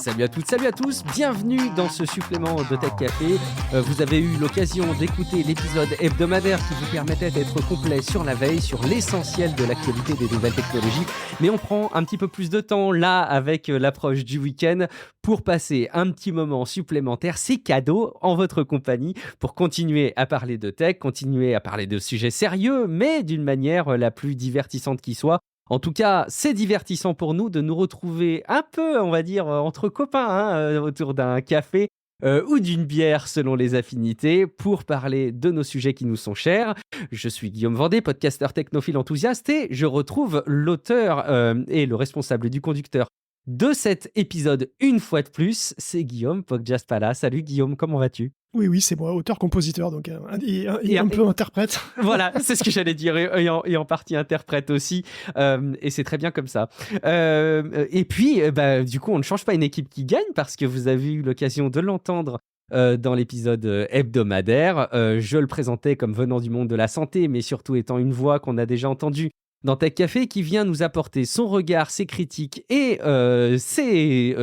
Salut à toutes, salut à tous, bienvenue dans ce supplément de Tech Café. Vous avez eu l'occasion d'écouter l'épisode hebdomadaire qui vous permettait d'être complet sur la veille, sur l'essentiel de l'actualité des nouvelles technologies. Mais on prend un petit peu plus de temps là avec l'approche du week-end pour passer un petit moment supplémentaire. C'est cadeau en votre compagnie pour continuer à parler de tech, continuer à parler de sujets sérieux, mais d'une manière la plus divertissante qui soit. En tout cas, c'est divertissant pour nous de nous retrouver un peu, on va dire, entre copains, autour d'un café ou d'une bière selon les affinités pour parler de nos sujets qui nous sont chers. Je suis Guillaume Vendée, podcasteur technophile enthousiaste et je retrouve l'auteur et le responsable du conducteur de cet épisode une fois de plus. C'est Guillaume Poggiaspala. Salut Guillaume, comment vas-tu ? Oui, c'est moi, auteur-compositeur, donc et un peu interprète. Voilà, c'est ce que j'allais dire, et en partie interprète aussi, et c'est très bien comme ça. Et puis, du coup, on ne change pas une équipe qui gagne, parce que vous avez eu l'occasion de l'entendre dans l'épisode hebdomadaire. Je le présentais comme venant du monde de la santé, mais surtout étant une voix qu'on a déjà entendue dans Tech Café, qui vient nous apporter son regard, ses critiques et ses...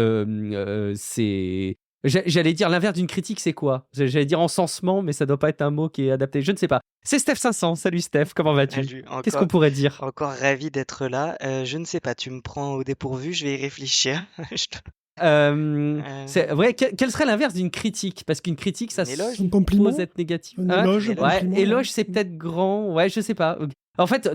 J'allais dire l'inverse d'une critique, c'est quoi ? J'allais dire encensement, mais ça doit pas être un mot qui est adapté. Je ne sais pas. C'est Steph 500. Salut Steph, comment vas-tu ? Salut, Qu'est-ce qu'on pourrait dire ? encore ravi d'être là. Je ne sais pas, tu me prends au dépourvu, je vais y réfléchir. C'est vrai. Quel serait l'inverse d'une critique ? Parce qu'une critique, ça Un éloge ? Un compliment, suppose être négatif. un Hein ? éloge, un Ouais, compliment. Éloge, c'est peut-être grand. Ouais, je sais pas. En fait,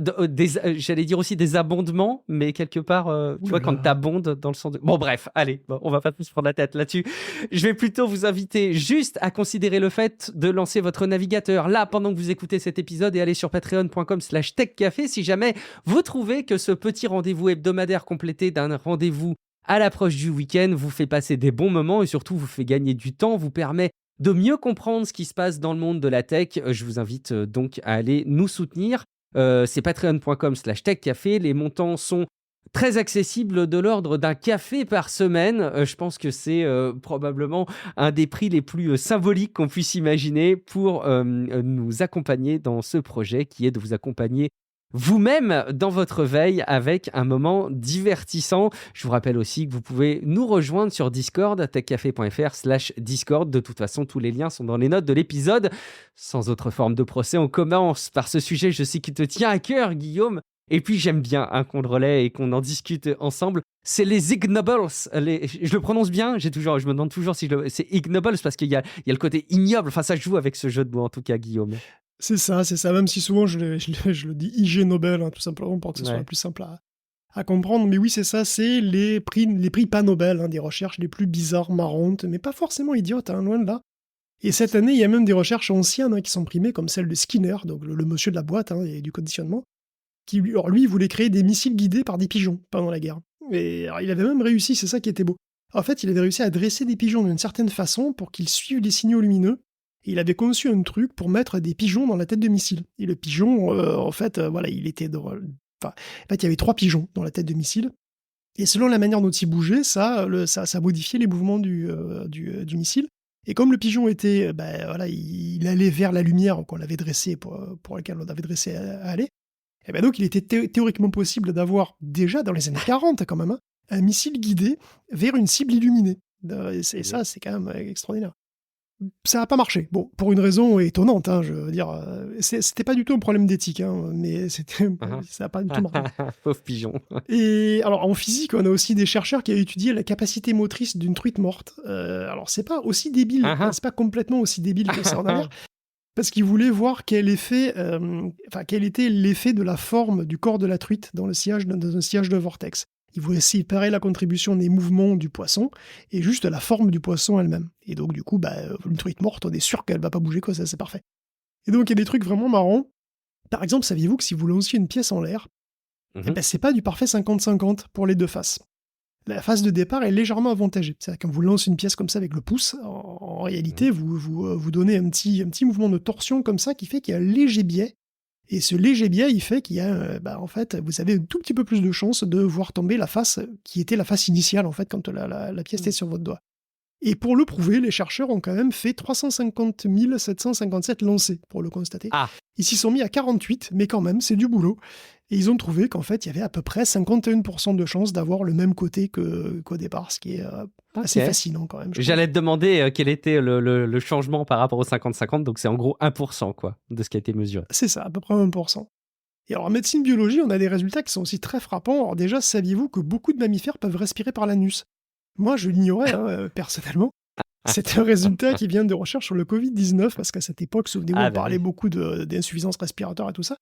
j'allais dire aussi des abondements, mais quelque part, tu vois, quand t'abondes dans le sens de... Bon, bref, allez, on va pas plus prendre la tête là-dessus. Je vais plutôt vous inviter juste à considérer le fait de lancer votre navigateur là pendant que vous écoutez cet épisode et aller sur patreon.com/techcafé si jamais vous trouvez que ce petit rendez-vous hebdomadaire complété d'un rendez-vous à l'approche du week-end vous fait passer des bons moments et surtout vous fait gagner du temps, vous permet de mieux comprendre ce qui se passe dans le monde de la tech. Je vous invite donc à aller nous soutenir. C'est patreon.com/techcafé. Les montants sont très accessibles, de l'ordre d'un café par semaine. Je pense que c'est probablement un des prix les plus symboliques qu'on puisse imaginer pour nous accompagner dans ce projet qui est de vous accompagner vous-même dans votre veille avec un moment divertissant. Je vous rappelle aussi que vous pouvez nous rejoindre sur Discord, techcafé.fr/Discord. De toute façon, tous les liens sont dans les notes de l'épisode. Sans autre forme de procès, on commence par ce sujet, je sais qu'il te tient à cœur, Guillaume. Et puis, j'aime bien qu'on le relaie et qu'on en discute ensemble. C'est les Ignobles. Je le prononce bien ? Je me demande toujours si c'est Ignobles parce qu'il y a le côté ignoble. Enfin, ça joue avec ce jeu de mots, en tout cas, Guillaume. C'est ça, même si souvent je le dis IG Nobel, tout simplement, pour que ce soit plus simple à comprendre. Mais oui, c'est ça, c'est les prix pas Nobel, des recherches les plus bizarres, marrantes, mais pas forcément idiotes, loin de là. Et cette année, il y a même des recherches anciennes qui sont primées, comme celle de Skinner, donc le monsieur de la boîte et du conditionnement, qui lui voulait créer des missiles guidés par des pigeons pendant la guerre. Et alors, il avait même réussi, c'est ça qui était beau. En fait, il avait réussi à dresser des pigeons d'une certaine façon pour qu'ils suivent les signaux lumineux. Et il avait conçu un truc pour mettre des pigeons dans la tête de missile. Et le pigeon, il était drôle. En fait, il y avait 3 pigeons dans la tête de missile. Et selon la manière dont il bougeait, ça modifiait les mouvements du missile. Et comme le pigeon était, il allait vers la lumière qu'on avait dressée pour laquelle on avait dressé à aller, et ben donc il était théoriquement possible d'avoir déjà dans les années 40 quand même un missile guidé vers une cible illuminée. Et ça, c'est quand même extraordinaire. Ça n'a pas marché. Bon, pour une raison étonnante, je veux dire, c'était pas du tout un problème d'éthique, mais ça n'a pas du tout marché. Pauvre pigeon. Et alors, en physique, on a aussi des chercheurs qui ont étudié la capacité motrice d'une truite morte. Alors, c'est pas aussi débile, c'est pas complètement aussi débile que ça en a l'air, parce qu'ils voulaient voir quel était l'effet de la forme du corps de la truite dans un sillage de vortex. Ils voulaient séparer la contribution des mouvements du poisson et juste la forme du poisson elle-même. Et donc, du coup, une truite morte, on est sûr qu'elle va pas bouger, quoi, ça, c'est parfait. Et donc, il y a des trucs vraiment marrants. Par exemple, saviez-vous que si vous lanciez une pièce en l'air, c'est pas du parfait 50-50 pour les deux faces. La phase de départ est légèrement avantagée. C'est-à-dire que quand vous lancez une pièce comme ça avec le pouce, en réalité, vous donnez un petit mouvement de torsion comme ça qui fait qu'il y a un léger biais. Et ce léger biais, il fait qu'il y a, vous avez un tout petit peu plus de chance de voir tomber la face qui était la face initiale, en fait, quand la pièce était sur votre doigt. Et pour le prouver, les chercheurs ont quand même fait 350 757 lancers pour le constater. Ah, Ils s'y sont mis à 48, mais quand même, c'est du boulot. Et ils ont trouvé qu'en fait, il y avait à peu près 51% de chances d'avoir le même côté qu'au départ, ce qui est assez ok. fascinant quand même, je trouve. J'allais te demander quel était le changement par rapport au 50-50, donc c'est en gros 1% quoi, de ce qui a été mesuré. C'est ça, à peu près 1%. Et alors en médecine biologie, on a des résultats qui sont aussi très frappants. Alors déjà, saviez-vous que beaucoup de mammifères peuvent respirer par l'anus? Moi, je l'ignorais, personnellement. C'est un résultat qui vient de recherches sur le Covid-19, parce qu'à cette époque, souvenez-vous, on parlait oui. beaucoup d'insuffisance respiratoire et tout ça.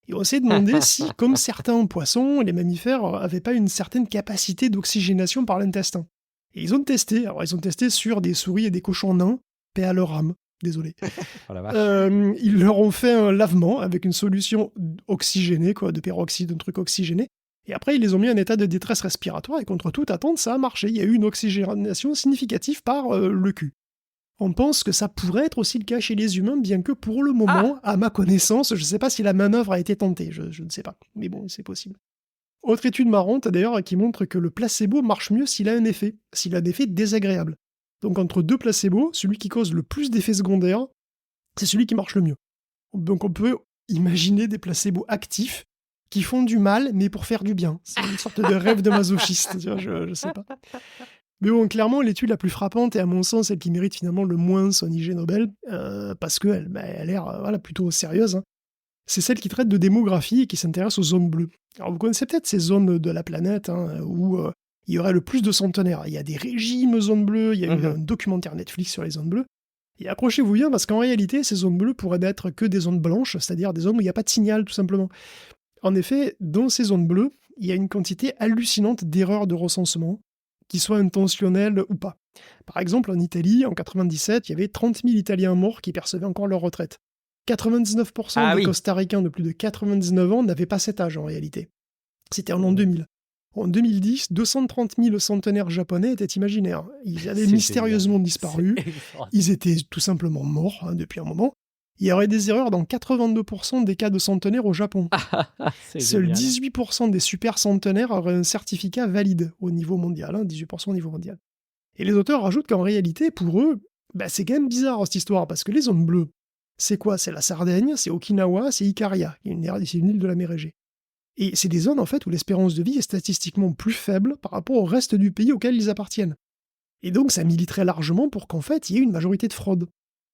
Et on s'est demandé si, comme certains poissons, les mammifères n'avaient pas une certaine capacité d'oxygénation par l'intestin. Et ils ont testé. Alors, ils ont testé sur des souris et des cochons nains, paix à leur âme, désolé. Oh la vache. Ils leur ont fait un lavement avec une solution oxygénée, quoi, de peroxyde, un truc oxygéné. Et après, ils les ont mis en état de détresse respiratoire, et contre toute attente, ça a marché. Il y a eu une oxygénation significative par le cul. On pense que ça pourrait être aussi le cas chez les humains, bien que pour le moment, à ma connaissance, je ne sais pas si la manœuvre a été tentée, je ne sais pas. Mais bon, c'est possible. Autre étude marrante, d'ailleurs, qui montre que le placebo marche mieux s'il a un effet désagréable. Donc entre deux placebos, celui qui cause le plus d'effets secondaires, c'est celui qui marche le mieux. Donc on peut imaginer des placebos actifs qui font du mal, mais pour faire du bien. C'est une sorte de rêve de masochiste, tu vois, je sais pas. Mais bon, clairement, l'étude la plus frappante, et à mon sens, celle qui mérite finalement le moins son IG Nobel, parce qu'elle a l'air plutôt sérieuse, hein, c'est celle qui traite de démographie et qui s'intéresse aux zones bleues. Alors vous connaissez peut-être ces zones de la planète où il y aurait le plus de centenaires. Il y a des régimes zones bleues, il y a eu un documentaire Netflix sur les zones bleues. Et accrochez-vous bien, parce qu'en réalité, ces zones bleues pourraient n'être que des zones blanches, c'est-à-dire des zones où il n'y a pas de signal, tout simplement. En effet, dans ces zones bleues, il y a une quantité hallucinante d'erreurs de recensement, qui soient intentionnelles ou pas. Par exemple, en Italie, en 97, il y avait 30 000 Italiens morts qui percevaient encore leur retraite. 99% des Costa-Ricains de plus de 99 ans n'avaient pas cet âge en réalité. C'était en l'an 2000. En 2010, 230 000 centenaires japonais étaient imaginaires. Ils avaient mystérieusement disparu. Ils étaient tout simplement morts depuis un moment. Il y aurait des erreurs dans 82% des cas de centenaires au Japon. Seuls 18% des super centenaires auraient un certificat valide au niveau mondial. 18% au niveau mondial. Et les auteurs rajoutent qu'en réalité, pour eux, c'est quand même bizarre cette histoire, parce que les zones bleues, c'est quoi? C'est la Sardaigne, c'est Okinawa, c'est Ikaria, c'est une île de la mer Égée. Et c'est des zones en fait où l'espérance de vie est statistiquement plus faible par rapport au reste du pays auquel ils appartiennent. Et donc ça militerait largement pour qu'en fait il y ait une majorité de fraude.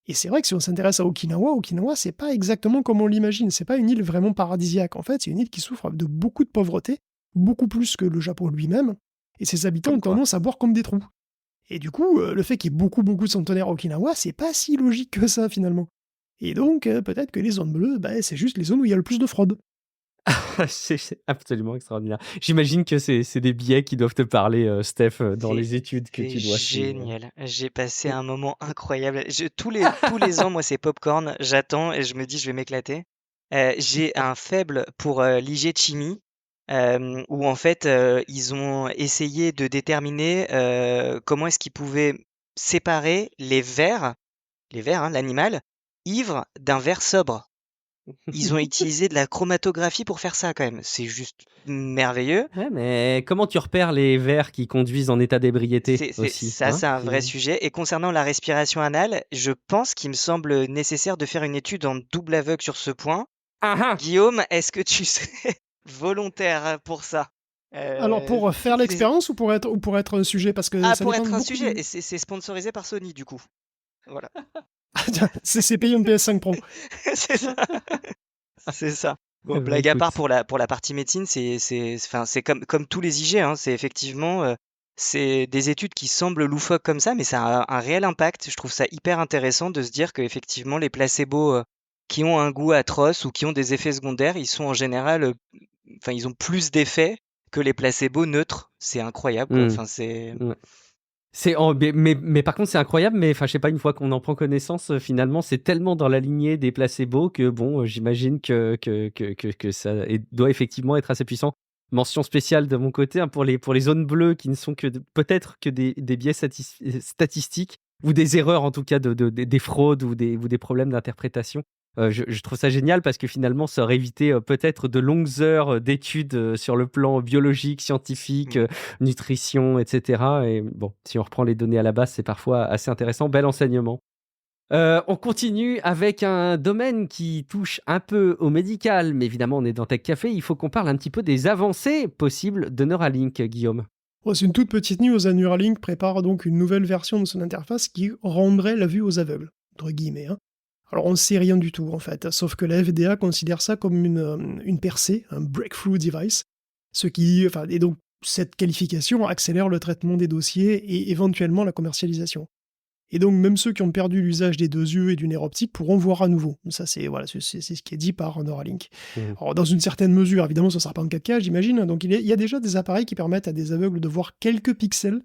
Et c'est vrai que si on s'intéresse à Okinawa, c'est pas exactement comme on l'imagine, c'est pas une île vraiment paradisiaque. En fait, c'est une île qui souffre de beaucoup de pauvreté, beaucoup plus que le Japon lui-même, et ses habitants ont tendance à boire comme des trous. Et du coup, le fait qu'il y ait beaucoup de centenaires à Okinawa, c'est pas si logique que ça finalement. Et donc, peut-être que les zones bleues, c'est juste les zones où il y a le plus de fraude. C'est absolument extraordinaire. J'imagine que c'est des billets qui doivent te parler, Steph, dans les études que tu dois suivre. Génial. J'ai passé un moment incroyable. Tous les ans, moi, c'est Popcorn. J'attends et je me dis, je vais m'éclater. J'ai un faible pour l'IG de chimie, où en fait, ils ont essayé de déterminer comment est-ce qu'ils pouvaient séparer les vers, l'animal, ivre d'un ver sobre. Ils ont utilisé de la chromatographie pour faire ça quand même. C'est juste merveilleux. Ouais, mais comment tu repères les vers qui conduisent en état d'ébriété aussi, Ça, c'est un vrai sujet. Et concernant la respiration anale, je pense qu'il me semble nécessaire de faire une étude en double aveugle sur ce point. Guillaume, est-ce que tu serais volontaire pour ça? Alors pour faire l'expérience ou pour être un sujet, parce que ça pour dépend être un beaucoup sujet. Et c'est sponsorisé par Sony du coup. Voilà. c'est payé une PS5 Pro. C'est ça. C'est ça. Bon, blague à part pour la partie médecine, c'est comme tous les IG, hein, c'est effectivement c'est des études qui semblent loufoques comme ça, mais ça a un réel impact. Je trouve ça hyper intéressant de se dire que effectivement les placebos qui ont un goût atroce ou qui ont des effets secondaires, ils sont en général, ils ont plus d'effets que les placebos neutres. C'est incroyable, quoi. Enfin, c'est. Mais par contre, c'est incroyable, mais je sais pas, une fois qu'on en prend connaissance, finalement, c'est tellement dans la lignée des placebos que bon, j'imagine que ça doit effectivement être assez puissant. Mention spéciale de mon côté pour les zones bleues qui ne sont que peut-être que des biais statistiques ou des erreurs en tout cas des fraudes ou des problèmes d'interprétation. Je trouve ça génial parce que finalement, ça aurait évité peut-être de longues heures d'études sur le plan biologique, scientifique, nutrition, etc. Et bon, si on reprend les données à la base, c'est parfois assez intéressant. Bel enseignement. On continue avec un domaine qui touche un peu au médical, mais évidemment, on est dans Tech Café. Il faut qu'on parle un petit peu des avancées possibles de Neuralink, Guillaume. C'est une toute petite news. Neuralink prépare donc une nouvelle version de son interface qui rendrait la vue aux aveugles, entre guillemets. Alors on ne sait rien du tout en fait, sauf que la FDA considère ça comme une percée, un breakthrough device, et donc cette qualification accélère le traitement des dossiers et éventuellement la commercialisation. Et donc même ceux qui ont perdu l'usage des 2 yeux et du nerf optique pourront voir à nouveau. Ça c'est ce qui est dit par Neuralink. Alors dans une certaine mesure, évidemment ce ne sera pas en 4K j'imagine, donc il y a déjà des appareils qui permettent à des aveugles de voir quelques pixels,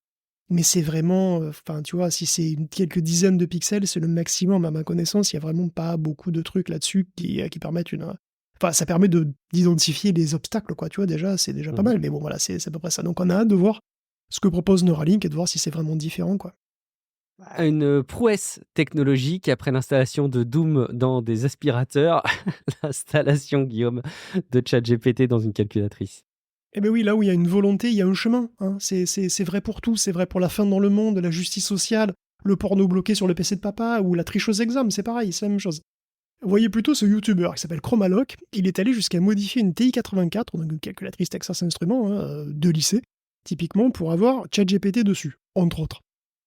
mais c'est vraiment, tu vois, si c'est quelques dizaines de pixels, c'est le maximum à ma connaissance, il n'y a vraiment pas beaucoup de trucs là-dessus qui permettent ça permet d'identifier les obstacles, quoi, tu vois, déjà, c'est déjà pas mal, mais bon, voilà, c'est à peu près ça. Donc on a hâte de voir ce que propose Neuralink et de voir si c'est vraiment différent, quoi. Une prouesse technologique après l'installation de Doom dans des aspirateurs, l'installation, Guillaume, de ChatGPT dans une calculatrice. Eh bien oui, là où il y a une volonté, il y a un chemin. C'est vrai pour tout, c'est vrai pour la fin dans le monde, la justice sociale, le porno bloqué sur le PC de papa, ou la triche aux examens, c'est pareil, c'est la même chose. Voyez plutôt ce YouTuber qui s'appelle Chromalock, il est allé jusqu'à modifier une TI-84, donc une calculatrice Texas Instruments, de lycée, typiquement pour avoir ChatGPT dessus, entre autres.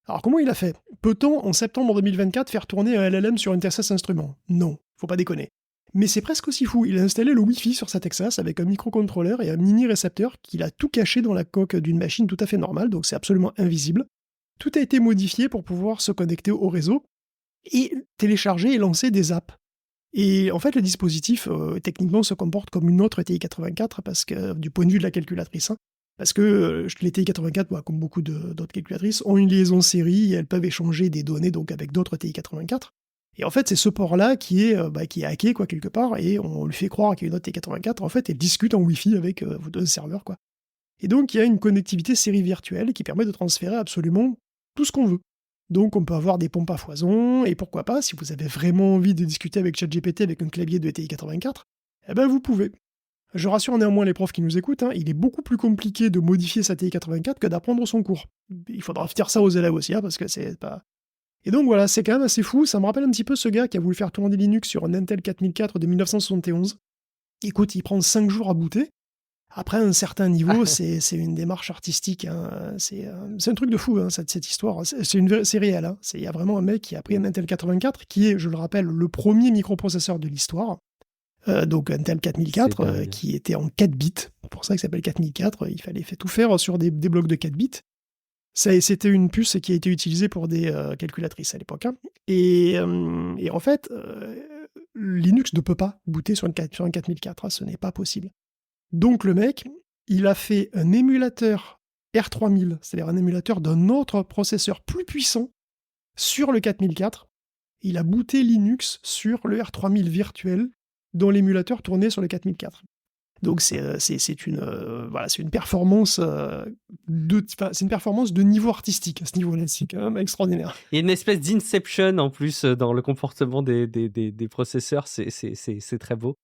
Alors comment il a fait? Peut-on, en septembre 2024, faire tourner un LLM sur une Texas Instruments? Non, faut pas déconner. Mais c'est presque aussi fou, il a installé le Wi-Fi sur sa Texas avec un microcontrôleur et un mini-récepteur qu'il a tout caché dans la coque d'une machine tout à fait normale, donc c'est absolument invisible. Tout a été modifié pour pouvoir se connecter au réseau et télécharger et lancer des apps. Et en fait, le dispositif, techniquement, se comporte comme une autre TI-84, parce que, du point de vue de la calculatrice, parce que les TI-84, comme beaucoup d'autres calculatrices, ont une liaison série et elles peuvent échanger des données donc, avec d'autres TI-84. Et en fait, c'est ce port-là qui est hacké, quoi, quelque part, et on lui fait croire qu'il y a une autre TI-84. En fait, elle discute en Wi-Fi avec vos deux serveurs, quoi. Et donc, il y a une connectivité série virtuelle qui permet de transférer absolument tout ce qu'on veut. Donc, on peut avoir des pompes à foison, et pourquoi pas, si vous avez vraiment envie de discuter avec ChatGPT avec un clavier de TI-84, eh ben, vous pouvez. Je rassure néanmoins les profs qui nous écoutent, il est beaucoup plus compliqué de modifier sa TI-84 que d'apprendre son cours. Il faudra dire ça aux élèves aussi, parce que c'est pas... Et donc voilà, c'est quand même assez fou, ça me rappelle un petit peu ce gars qui a voulu faire tourner Linux sur un Intel 4004 de 1971. Écoute, il prend 5 jours à booter. Après un certain niveau, c'est une démarche artistique, c'est un truc de fou, cette histoire. C'est réel, il y a vraiment un mec qui a pris un Intel 84, qui est, je le rappelle, le premier microprocesseur de l'histoire. Donc Intel 4004, qui était en 4 bits, c'est pour ça qu'il s'appelle 4004, il fallait tout faire sur des blocs de 4 bits. C'était une puce qui a été utilisée pour des calculatrices à l'époque. Et en fait, Linux ne peut pas booter sur un 4004, ce n'est pas possible. Donc le mec, il a fait un émulateur R3000, c'est-à-dire un émulateur d'un autre processeur plus puissant sur le 4004. Il a booté Linux sur le R3000 virtuel dont l'émulateur tournait sur le 4004. Donc c'est une performance c'est une performance de niveau artistique à ce niveau-là, c'est quand même extraordinaire. Il y a une espèce d'inception en plus dans le comportement des processeurs, c'est très beau.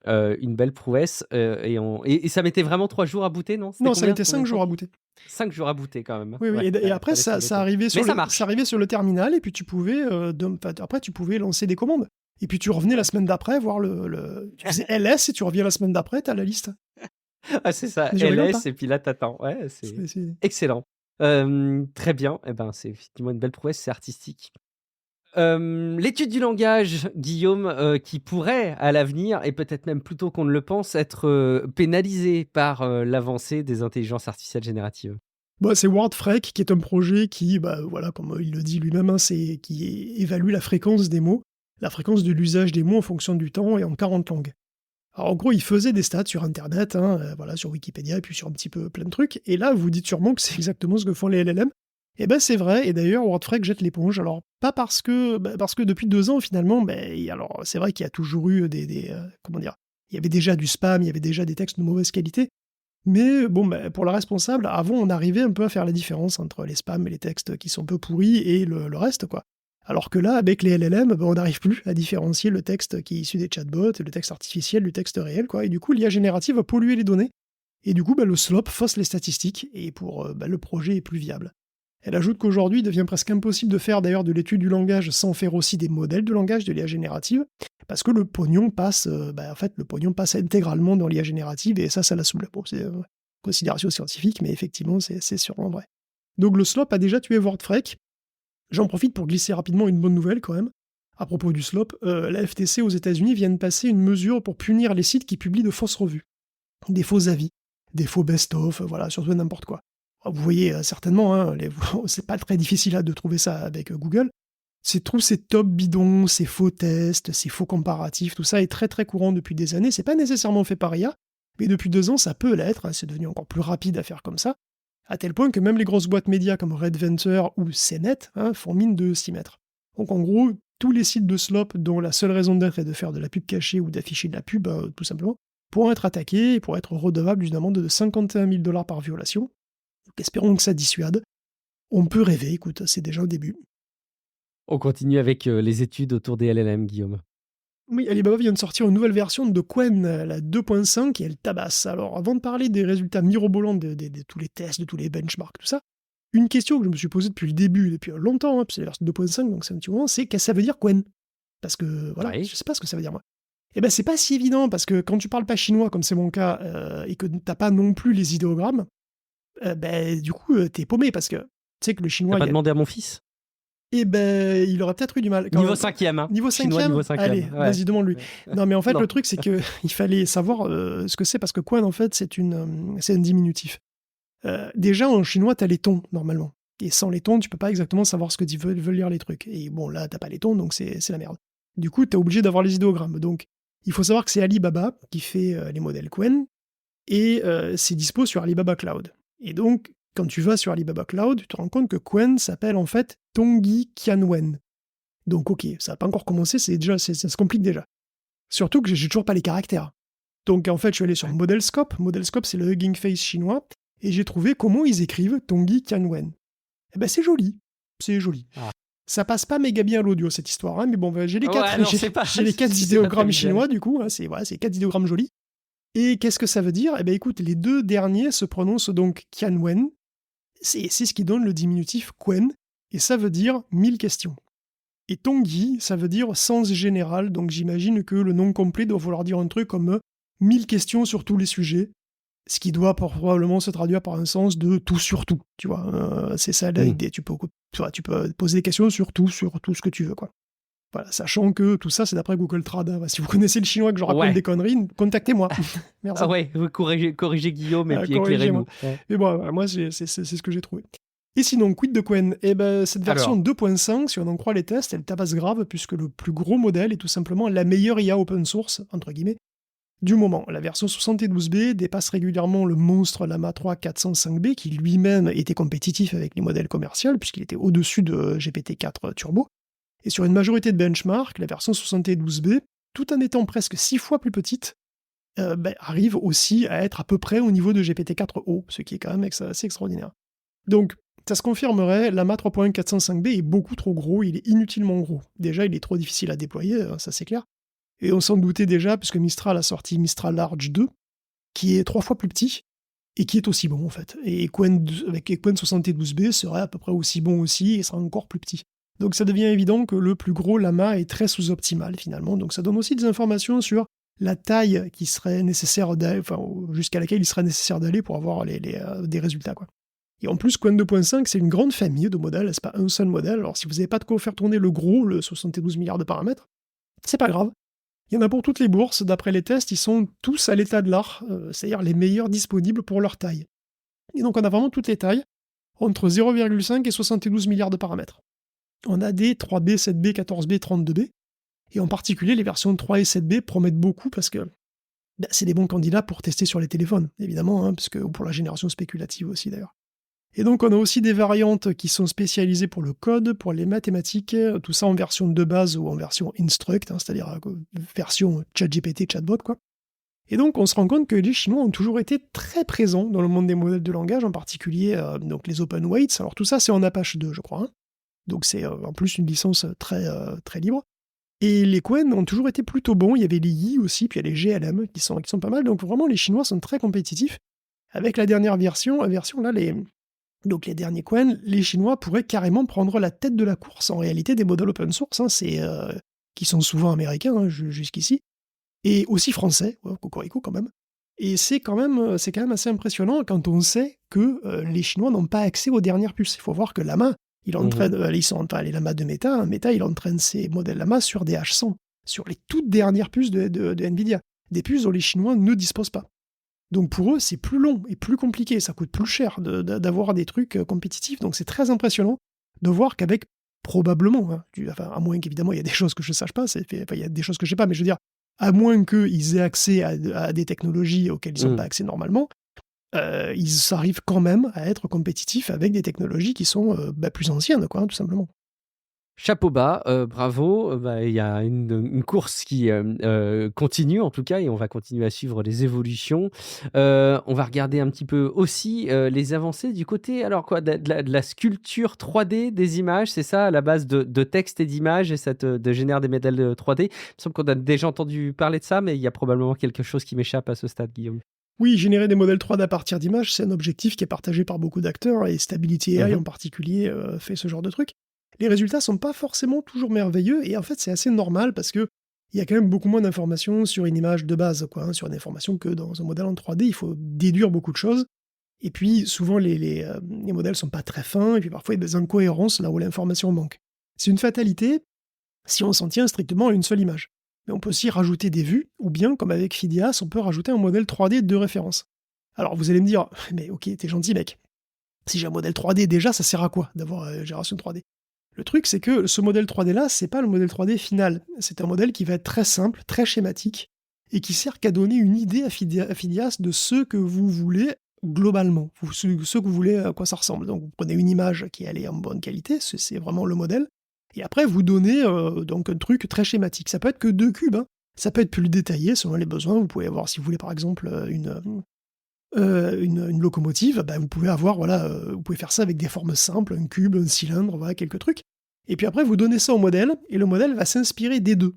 Une belle prouesse et ça mettait vraiment 3 jours à booter, non? Non, ça mettait 5 jours à booter. 5 jours à booter quand même. Oui, Ouais, et après ça arrivait sur le terminal et puis tu pouvais après tu pouvais lancer des commandes. Et puis tu revenais la semaine d'après voir tu faisais LS et tu reviens la semaine d'après, t'as la liste. Ah c'est ça, LS et puis là t'attends. Ouais, c'est excellent. Très bien, c'est effectivement une belle prouesse, c'est artistique. L'étude du langage, Guillaume, qui pourrait à l'avenir, et peut-être même plus tôt qu'on ne le pense, être pénalisée par l'avancée des intelligences artificielles génératives. C'est WordFrek qui est un projet qui, comme il le dit lui-même, qui évalue la fréquence des mots, la fréquence de l'usage des mots en fonction du temps et en 40 langues. Alors en gros, il faisait des stats sur Internet, sur Wikipédia et puis sur un petit peu plein de trucs, et là vous dites sûrement que c'est exactement ce que font les LLM. Eh ben c'est vrai, et d'ailleurs WordFrek jette l'éponge. Alors pas parce que depuis 2 ans finalement, alors c'est vrai qu'il y a toujours eu il y avait déjà du spam, il y avait déjà des textes de mauvaise qualité, mais pour le responsable, avant on arrivait un peu à faire la différence entre les spams et les textes qui sont peu pourris et le reste, quoi. Alors que là, avec les LLM, on n'arrive plus à différencier le texte qui est issu des chatbots, le texte artificiel du texte réel, quoi. Et du coup, l'IA générative va polluer les données. Et du coup, le slop fausse les statistiques, et le projet est plus viable. Elle ajoute qu'aujourd'hui, il devient presque impossible de faire d'ailleurs de l'étude du langage sans faire aussi des modèles de langage de l'IA générative, parce que le pognon passe, le pognon passe intégralement dans l'IA générative, et ça la saoule. Bon, c'est une considération scientifique, mais effectivement, c'est sûrement vrai. Donc le slop a déjà tué WordFreak. J'en profite pour glisser rapidement une bonne nouvelle quand même. À propos du slop, la FTC aux États-Unis vient de passer une mesure pour punir les sites qui publient de fausses revues, des faux avis, des faux best-of, surtout n'importe quoi. Vous voyez certainement, c'est pas très difficile de trouver ça avec Google. Tous ces top bidons, ces faux tests, ces faux comparatifs, tout ça est très très courant depuis des années. C'est pas nécessairement fait par IA, mais depuis 2 ans ça peut l'être. C'est devenu encore plus rapide à faire comme ça, à tel point que même les grosses boîtes médias comme Red Venture ou CNET font mine de s'y mettre. Donc en gros, tous les sites de slop dont la seule raison d'être est de faire de la pub cachée ou d'afficher de la pub, tout simplement, pourront être attaqués et pourront être redevables d'une amende de 51 000 $ par violation. Donc espérons que ça dissuade. On peut rêver, écoute, c'est déjà au début. On continue avec les études autour des LLM, Guillaume. Oui, Alibaba vient de sortir une nouvelle version de Qwen, la 2.5, et elle tabasse. Alors, avant de parler des résultats mirobolants de tous les tests, de tous les benchmarks, tout ça, une question que je me suis posée depuis le début, depuis longtemps, parce que c'est la version 2.5, donc c'est un petit moment, c'est qu'est-ce que ça veut dire Qwen? Parce que, voilà, Oui. je sais pas ce que ça veut dire, moi. Eh ben, c'est pas si évident, parce que quand tu parles pas chinois, comme c'est mon cas, et que t'as pas non plus les idéogrammes, du coup, t'es paumé, parce que tu sais que le chinois... T'as pas demandé à mon fils? Eh ben, il aurait peut-être eu du mal. Niveau 5e, hein. Niveau 5e, Chinois, niveau 5e. Allez, Ouais. vas-y, demande-lui. Non, mais en fait, Non. le truc, c'est qu'il fallait savoir ce que c'est, parce que Qwen, en fait, c'est un diminutif. Déjà, en chinois, t'as les tons, normalement. Et sans les tons, tu peux pas exactement savoir ce que veulent lire les trucs. Et bon, là, t'as pas les tons, donc c'est la merde. Du coup, t'es obligé d'avoir les idéogrammes. Donc, il faut savoir que c'est Alibaba qui fait les modèles Qwen, et c'est dispo sur Alibaba Cloud. Et donc, quand tu vas sur Alibaba Cloud, tu te rends compte que Qwen s'appelle en fait Tongyi Qianwen. Donc ok, ça n'a pas encore commencé, ça se complique déjà. Surtout que j'ai toujours pas les caractères. Donc en fait, je suis allé sur Modelscope. Modelscope, c'est le Hugging Face chinois, et j'ai trouvé comment ils écrivent Tongyi Qianwen. Eh ben c'est joli, c'est joli. Ah. Ça passe pas méga bien à l'audio cette histoire, mais bon, j'ai les 4 j'ai les 4 c'est idéogrammes pas chinois du coup, c'est 4 idéogrammes jolis. Et qu'est-ce que ça veut dire? Eh ben écoute, les 2 derniers se prononcent donc Qianwen. C'est ce qui donne le diminutif Qwen, et ça veut dire 1000 questions. Et Tongyi, ça veut dire sens général, donc j'imagine que le nom complet doit vouloir dire un truc comme 1000 questions sur tous les sujets, ce qui doit probablement se traduire par un sens de tout sur tout, tu vois. C'est ça l'idée, tu peux poser des questions sur tout ce que tu veux, quoi. Voilà, sachant que tout ça, c'est d'après Google Trad. Si vous connaissez le chinois que je raconte des conneries, contactez-moi. Merci. Ah ouais, vous corrigez Guillaume et puis éclairez-nous. Mais bon, moi, c'est ce que j'ai trouvé. Et sinon, quid de Qwen? Eh ben, cette version 2.5, si on en croit les tests, elle tabasse grave, puisque le plus gros modèle est tout simplement la meilleure IA open source, entre guillemets, du moment. La version 72B dépasse régulièrement le monstre Llama 3 405B, qui lui-même était compétitif avec les modèles commerciaux, puisqu'il était au-dessus de GPT-4 Turbo. Et sur une majorité de benchmarks, la version 72B, tout en étant presque 6 fois plus petite, arrive aussi à être à peu près au niveau de GPT-4o, ce qui est quand même assez extraordinaire. Donc, ça se confirmerait, Llama 3.405B est beaucoup trop gros, il est inutilement gros. Déjà, il est trop difficile à déployer, ça c'est clair. Et on s'en doutait déjà, puisque Mistral a sorti Mistral Large 2, qui est 3 fois plus petit, et qui est aussi bon en fait. Et Qwen, avec Qwen 72B serait à peu près aussi bon aussi, et sera encore plus petit. Donc ça devient évident que le plus gros Llama est très sous-optimal finalement. Donc ça donne aussi des informations sur la taille qui serait nécessaire jusqu'à laquelle il serait nécessaire d'aller pour avoir des résultats, quoi. Et en plus, Qwen 2.5, c'est une grande famille de modèles, c'est pas un seul modèle. Alors si vous n'avez pas de quoi faire tourner le gros, le 72 milliards de paramètres, c'est pas grave. Il y en a pour toutes les bourses. D'après les tests, ils sont tous à l'état de l'art, c'est-à-dire les meilleurs disponibles pour leur taille. Et donc on a vraiment toutes les tailles, entre 0,5 et 72 milliards de paramètres. On a des 3B, 7B, 14B, 32B, et en particulier les versions 3 et 7B promettent beaucoup parce que c'est des bons candidats pour tester sur les téléphones, évidemment, ou pour la génération spéculative aussi d'ailleurs. Et donc on a aussi des variantes qui sont spécialisées pour le code, pour les mathématiques, tout ça en version de base ou en version instruct, c'est-à-dire version ChatGPT, chatbot, quoi. Et donc on se rend compte que les Chinois ont toujours été très présents dans le monde des modèles de langage, en particulier donc les open weights. Alors tout ça c'est en Apache 2, je crois, Donc c'est en plus une licence très libre. Et les Qwen ont toujours été plutôt bons. Il y avait les Yi aussi, puis il y a les GLM qui sont pas mal. Donc vraiment, les Chinois sont très compétitifs. Avec la dernière version là, donc les derniers Qwen, les Chinois pourraient carrément prendre la tête de la course en réalité des modèles open source, qui sont souvent américains jusqu'ici, et aussi français, ouais, cocorico quand même. Et c'est quand même assez impressionnant quand on sait que les Chinois n'ont pas accès aux dernières puces. Il faut voir que Llama, il entraîne, les Llama de Meta, Meta, il entraîne ses modèles Llama sur des H100, sur les toutes dernières puces de Nvidia, des puces dont les Chinois ne disposent pas. Donc pour eux, c'est plus long et plus compliqué, ça coûte plus cher d'avoir des trucs compétitifs, donc c'est très impressionnant de voir qu'avec probablement, à moins qu'évidemment il y a des choses que je ne sache pas, il y a des choses que je ne sais pas, mais je veux dire, à moins qu'ils aient accès à des technologies auxquelles ils n'ont pas accès normalement, ils arrivent quand même à être compétitifs avec des technologies qui sont plus anciennes, tout simplement. Chapeau bas, bravo. Il y a une course qui continue en tout cas et on va continuer à suivre les évolutions. On va regarder un petit peu aussi les avancées du côté, alors quoi, de la sculpture 3D des images, c'est ça, à la base de texte et d'images et ça de génère des modèles 3D. Il me semble qu'on a déjà entendu parler de ça, mais il y a probablement quelque chose qui m'échappe à ce stade, Guillaume. Oui, générer des modèles 3D à partir d'images, c'est un objectif qui est partagé par beaucoup d'acteurs et Stability AI en particulier fait ce genre de truc. Les résultats sont pas forcément toujours merveilleux et en fait c'est assez normal parce que il y a quand même beaucoup moins d'informations sur une image de base, sur une information que dans un modèle en 3D, il faut déduire beaucoup de choses. Et puis souvent les modèles sont pas très fins et puis parfois il y a des incohérences là où l'information manque. C'est une fatalité si on s'en tient strictement à une seule image. Mais on peut aussi rajouter des vues, ou bien, comme avec Phidias, on peut rajouter un modèle 3D de référence. Alors vous allez me dire, mais ok, t'es gentil mec, si j'ai un modèle 3D déjà, ça sert à quoi d'avoir une génération 3D? Le truc, c'est que ce modèle 3D-là, c'est pas le modèle 3D final. C'est un modèle qui va être très simple, très schématique, et qui sert qu'à donner une idée à Phidias de ce que vous voulez globalement, ce que vous voulez à quoi ça ressemble. Donc vous prenez une image qui est en bonne qualité, c'est vraiment le modèle, et après vous donnez donc un truc très schématique. Ça peut être que 2 cubes, ça peut être plus détaillé selon les besoins. Vous pouvez avoir, si vous voulez par exemple une locomotive, vous pouvez avoir, vous pouvez faire ça avec des formes simples, un cube, un cylindre, quelques trucs. Et puis après, vous donnez ça au modèle, et le modèle va s'inspirer des deux,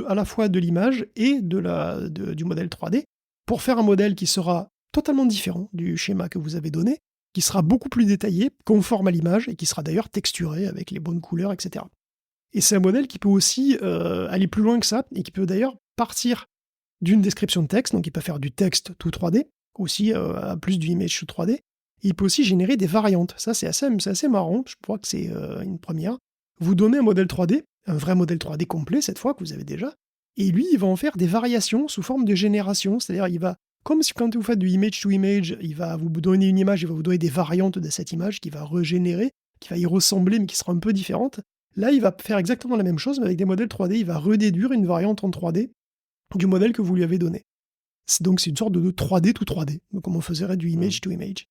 à la fois de l'image et du modèle 3D, pour faire un modèle qui sera totalement différent du schéma que vous avez donné, qui sera beaucoup plus détaillé, conforme à l'image, et qui sera d'ailleurs texturé avec les bonnes couleurs, etc. Et c'est un modèle qui peut aussi aller plus loin que ça, et qui peut d'ailleurs partir d'une description de texte, donc il peut faire du texte tout 3D, aussi à plus du image 3D, et il peut aussi générer des variantes. Ça, c'est assez marrant, je crois que c'est une première. Vous donnez un modèle 3D, un vrai modèle 3D complet cette fois, que vous avez déjà, et lui, il va en faire des variations sous forme de génération, c'est-à-dire il va, comme si quand vous faites du image to image, il va vous donner une image, il va vous donner des variantes de cette image qu'il va régénérer, qui va y ressembler mais qui sera un peu différente. Là, il va faire exactement la même chose, mais avec des modèles 3D, il va redéduire une variante en 3D du modèle que vous lui avez donné. Donc c'est une sorte de 3D tout 3D, comme on faisait du image to image.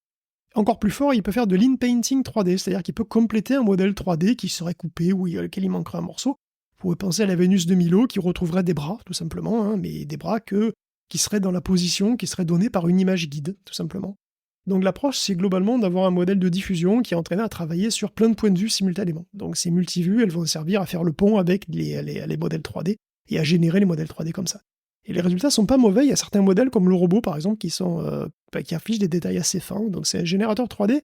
Encore plus fort, il peut faire de l'in-painting 3D, c'est-à-dire qu'il peut compléter un modèle 3D qui serait coupé ou auquel il manquerait un morceau. Vous pouvez penser à la Vénus de Milo qui retrouverait des bras, tout simplement, mais des bras qui seraient dans la position qui serait donnée par une image guide, tout simplement. Donc l'approche, c'est globalement d'avoir un modèle de diffusion qui est entraîné à travailler sur plein de points de vue simultanément. Donc ces multivues, elles vont servir à faire le pont avec les modèles 3D et à générer les modèles 3D comme ça. Et les résultats sont pas mauvais, il y a certains modèles comme le robot par exemple qui affichent des détails assez fins, donc c'est un générateur 3D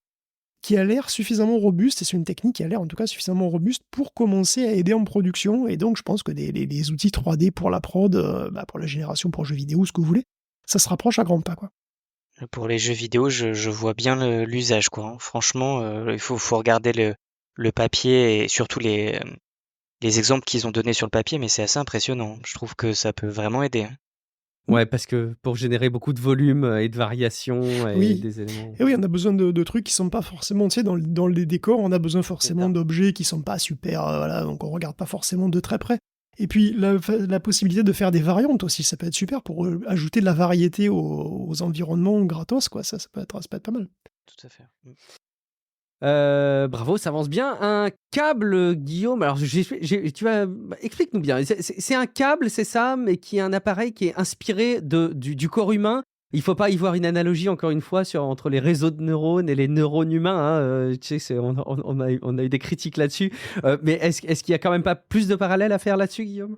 qui a l'air suffisamment robuste, et c'est une technique qui a l'air en tout cas suffisamment robuste pour commencer à aider en production, et donc je pense que les outils 3D pour la prod, pour la génération, pour jeux vidéo, ce que vous voulez, ça se rapproche à grands pas, quoi. Pour les jeux vidéo, je vois bien l'usage, quoi. Franchement, il faut regarder le papier et surtout les exemples qu'ils ont donnés sur le papier, mais c'est assez impressionnant. Je trouve que ça peut vraiment aider. Ouais, parce que pour générer beaucoup de volume et de variations et des éléments. Et oui, on a besoin de trucs qui sont pas forcément, tu sais, dans les décors, on a besoin forcément d'objets qui sont pas super, donc on regarde pas forcément de très près. Et puis la possibilité de faire des variantes aussi, ça peut être super pour ajouter de la variété aux environnements gratos, quoi. Ça peut être pas mal. Tout à fait. Bravo, ça avance bien. Un câble, Guillaume. Alors, explique-nous bien. C'est un câble, c'est ça, mais qui est un appareil qui est inspiré du corps humain, il faut pas y voir une analogie, encore une fois, entre les réseaux de neurones et les neurones humains. Hein. Tu sais, on a eu des critiques là-dessus. Mais est-ce qu'il y a quand même pas plus de parallèles à faire là-dessus, Guillaume?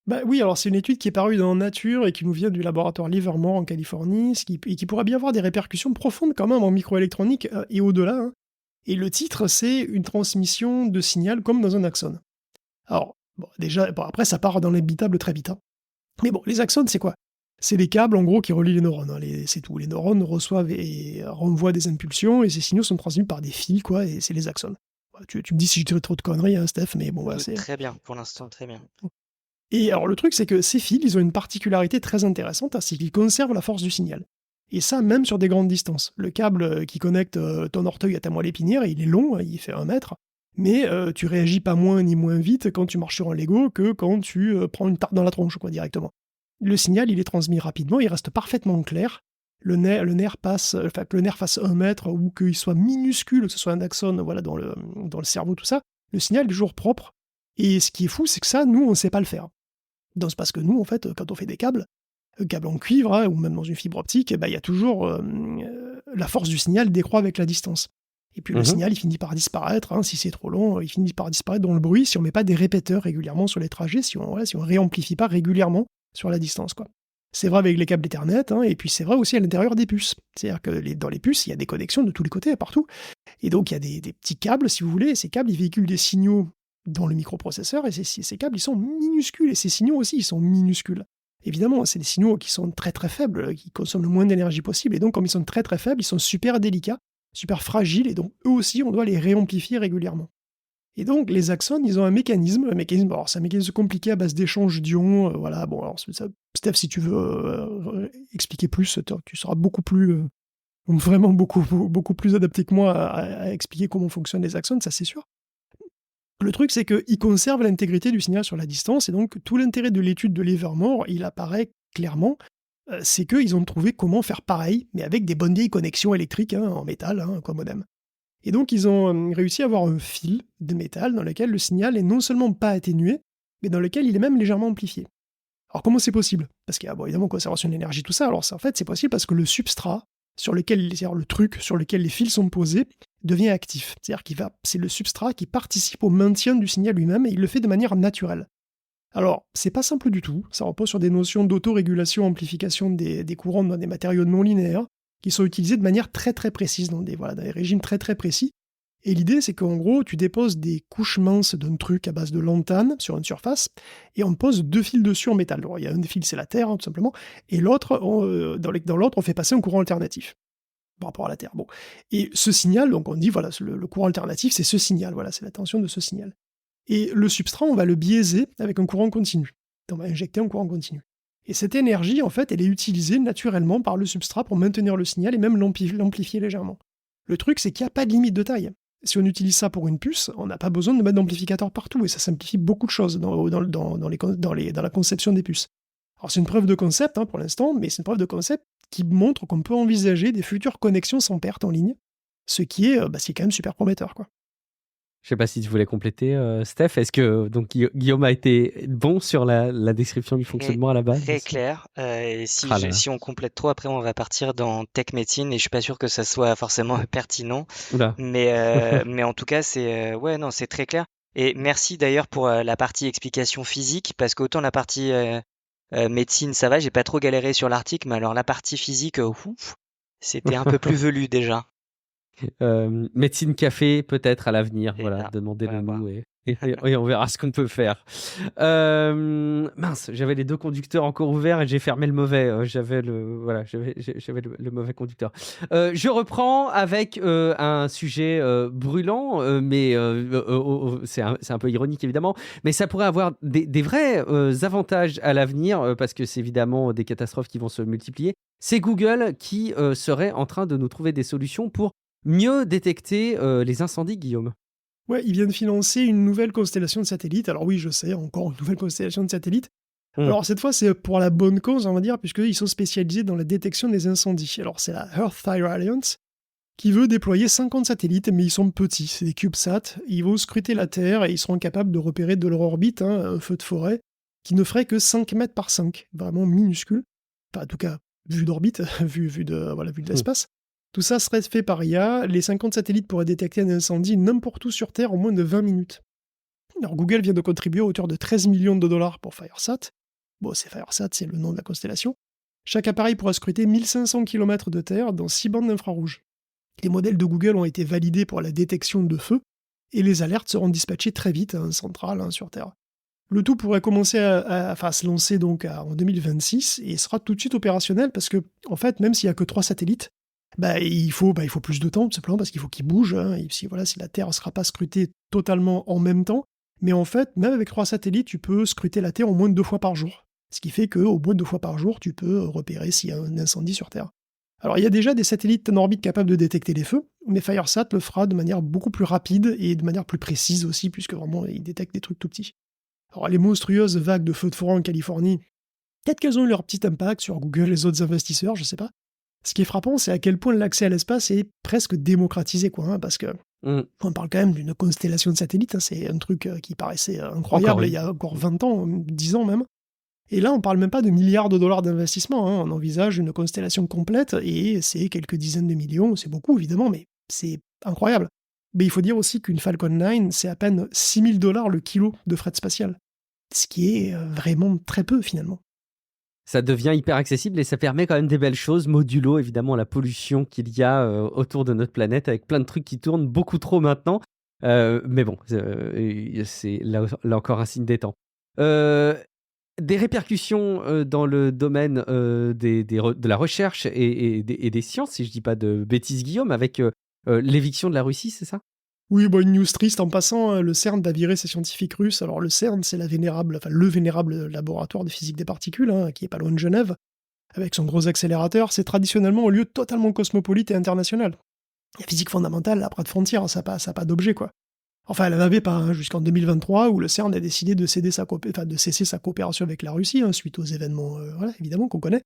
Bah oui, alors c'est une étude qui est parue dans Nature et qui nous vient du laboratoire Livermore en Californie, et qui pourrait bien avoir des répercussions profondes quand même en microélectronique et au-delà. Hein. Et le titre, c'est une transmission de signal comme dans un axone. Alors, déjà, après, ça part dans l'habitable très vite. Hein. Mais bon, les axones, c'est quoi? C'est des câbles, en gros, qui relient les neurones. Hein. C'est tout. Les neurones reçoivent et renvoient des impulsions, et ces signaux sont transmis par des fils, quoi, et c'est les axones. Tu me dis si je dirais trop de conneries, hein, Steph, mais bon, voilà, c'est... Très bien, pour l'instant, très bien. Et alors, le truc, c'est que ces fils, ils ont une particularité très intéressante, hein, c'est qu'ils conservent la force du signal. Et ça, même sur des grandes distances. Le câble qui connecte ton orteil à ta moelle épinière, il est long, il fait 1 mètre, mais tu réagis pas moins ni moins vite quand tu marches sur un Lego que quand tu prends une tarte dans la tronche, quoi, directement. Le signal, il est transmis rapidement, il reste parfaitement clair. Le nerf fasse 1 mètre ou qu'il soit minuscule, que ce soit un axone, voilà, dans le cerveau, tout ça, le signal est toujours propre. Et ce qui est fou, c'est que ça, nous, on ne sait pas le faire. Donc, c'est parce que nous, en fait, quand on fait des câbles en cuivre, hein, ou même dans une fibre optique, il y a toujours la force du signal décroît avec la distance. Et puis le signal, il finit par disparaître. Hein, si c'est trop long, il finit par disparaître dans le bruit si on met pas des répéteurs régulièrement sur les trajets, si on réamplifie pas régulièrement sur la distance, quoi. C'est vrai avec les câbles Ethernet, hein, et puis c'est vrai aussi à l'intérieur des puces. C'est-à-dire que dans les puces, il y a des connexions de tous les côtés, partout. Et donc il y a des petits câbles, si vous voulez, et ces câbles, ils véhiculent des signaux dans le microprocesseur, et ces câbles, ils sont minuscules, et ces signaux aussi, ils sont minuscules. Évidemment, c'est des signaux qui sont très très faibles, qui consomment le moins d'énergie possible, et donc comme ils sont très très faibles, ils sont super délicats, super fragiles, et donc eux aussi, on doit les réamplifier régulièrement. Et donc, les axones, ils ont un mécanisme, alors c'est un mécanisme compliqué à base d'échanges d'ions, voilà, bon, alors Steph, si tu veux expliquer plus, tu seras beaucoup plus, vraiment beaucoup plus adapté que moi à expliquer comment fonctionnent les axones, ça c'est sûr. Le truc, c'est qu'ils conservent l'intégrité du signal sur la distance, et donc tout l'intérêt de l'étude de Livermore, il apparaît clairement, c'est qu'ils ont trouvé comment faire pareil, mais avec des bonnes vieilles connexions électriques, hein, en métal, hein, comme modem. Et donc, ils ont réussi à avoir un fil de métal dans lequel le signal est non seulement pas atténué, mais dans lequel il est même légèrement amplifié. Alors, comment c'est possible? Parce qu'il y a évidemment conservation de l'énergie, tout ça. Alors, en fait, c'est possible parce que le substrat, c'est-à-dire le truc sur lequel les fils sont posés, devient actif. C'est-à-dire c'est le substrat qui participe au maintien du signal lui-même, et il le fait de manière naturelle. Alors, c'est pas simple du tout. Ça repose sur des notions d'autorégulation, amplification des courants dans des matériaux non linéaires, qui sont utilisés de manière très très précise, dans des régimes très très précis. Et l'idée, c'est qu'en gros, tu déposes des couches minces d'un truc à base de lantane sur une surface, et on pose 2 fils dessus en métal. Alors, il y a un des fils, c'est la Terre, hein, tout simplement, et l'autre, dans l'autre, on fait passer un courant alternatif par rapport à la Terre. Bon. Et ce signal, donc on dit, voilà, le courant alternatif, c'est ce signal, voilà, c'est la tension de ce signal. Et le substrat, on va le biaiser avec un courant continu. On va injecter un courant continu. Et cette énergie, en fait, elle est utilisée naturellement par le substrat pour maintenir le signal et même l'amplifier légèrement. Le truc, c'est qu'il n'y a pas de limite de taille. Si on utilise ça pour une puce, on n'a pas besoin de mettre d'amplificateur partout, et ça simplifie beaucoup de choses dans la conception des puces. Alors c'est une preuve de concept, hein, pour l'instant, mais c'est une preuve de concept qui montre qu'on peut envisager des futures connexions sans perte en ligne, ce qui est quand même super prometteur, quoi. Je sais pas si tu voulais compléter, Steph. Est-ce que donc Guillaume a été bon sur la description du fonctionnement à la base? Très clair. Et Ah là là. si on complète trop, après on va partir dans tech médecine, et je suis pas sûr que ça soit forcément pertinent. Oula. Mais en tout cas, ouais, non, c'est très clair. Et merci d'ailleurs pour la partie explication physique, parce qu'autant la partie médecine, ça va, j'ai pas trop galéré sur l'article, mais alors la partie physique, ouf, c'était un peu plus velu déjà. Médecine café, peut-être à l'avenir. Et Voilà, là, demandez-le voilà. nous et on verra ce qu'on peut faire. Mince, j'avais les 2 conducteurs encore ouverts et j'ai fermé le mauvais. J'avais le mauvais conducteur. Je reprends avec un sujet brûlant, mais c'est un peu ironique évidemment, mais ça pourrait avoir des vrais avantages à l'avenir parce que c'est évidemment des catastrophes qui vont se multiplier. C'est Google qui serait en train de nous trouver des solutions pour mieux détecter les incendies, Guillaume. Ouais, ils viennent financer une nouvelle constellation de satellites. Alors oui, je sais, encore une nouvelle constellation de satellites. Alors cette fois, c'est pour la bonne cause, on va dire, puisqu'ils sont spécialisés dans la détection des incendies. Alors c'est la Earth-Fire Alliance qui veut déployer 50 satellites, mais ils sont petits, c'est des CubeSats. Ils vont scruter la Terre et ils seront capables de repérer de leur orbite un feu de forêt qui ne ferait que 5 mètres par 5, vraiment minuscule. Enfin, en tout cas, vue d'orbite, vue de l'espace. Tout ça serait fait par IA. Les 50 satellites pourraient détecter un incendie n'importe où sur Terre en moins de 20 minutes. Alors Google vient de contribuer à hauteur de 13 millions de dollars pour FireSat. Bon, c'est FireSat, c'est le nom de la constellation. Chaque appareil pourra scruter 1500 km de Terre dans 6 bandes d'infrarouge. Les modèles de Google ont été validés pour la détection de feux et les alertes seront dispatchées très vite en centrale sur Terre. Le tout pourrait commencer à se lancer donc en 2026 et sera tout de suite opérationnel parce que, en fait, même s'il n'y a que 3 satellites, il faut plus de temps, tout simplement, parce qu'il faut qu'ils bougent. Et si la Terre ne sera pas scrutée totalement en même temps, mais en fait, même avec 3 satellites, tu peux scruter la Terre au moins de 2 fois par jour. Ce qui fait qu'au moins de 2 fois par jour, tu peux repérer s'il y a un incendie sur Terre. Alors, il y a déjà des satellites en orbite capables de détecter les feux, mais FireSat le fera de manière beaucoup plus rapide et de manière plus précise aussi, puisque vraiment, il détecte des trucs tout petits. Alors, les monstrueuses vagues de feux de forêt en Californie, peut-être qu'elles ont eu leur petit impact sur Google et les autres investisseurs, je sais pas. Ce qui est frappant, c'est à quel point l'accès à l'espace est presque démocratisé, parce que on parle quand même d'une constellation de satellites, c'est un truc qui paraissait incroyable il y a encore 20 ans, 10 ans même. Et là, on parle même pas de milliards de dollars d'investissement, on envisage une constellation complète, et c'est quelques dizaines de millions, c'est beaucoup évidemment, mais c'est incroyable. Mais il faut dire aussi qu'une Falcon 9, c'est à peine $6 000 le kilo de fret spatial. Ce qui est vraiment très peu finalement. Ça devient hyper accessible et ça permet quand même des belles choses, modulo évidemment la pollution qu'il y a autour de notre planète avec plein de trucs qui tournent beaucoup trop maintenant. Mais bon, c'est là encore un signe des temps. Des répercussions dans le domaine de la recherche et des sciences, si je dis pas de bêtises, Guillaume, avec l'éviction de la Russie, c'est ça ? Oui, une news triste en passant, le CERN va virer ses scientifiques russes. Alors le CERN, c'est le vénérable laboratoire de physique des particules, qui est pas loin de Genève, avec son gros accélérateur. C'est traditionnellement un lieu totalement cosmopolite et international. La physique fondamentale n'a pas de frontières, ça n'a pas d'objet, quoi. Enfin, elle n'avait pas, jusqu'en 2023, où le CERN a décidé de cesser sa coopération avec la Russie, suite aux événements, évidemment, qu'on connaît.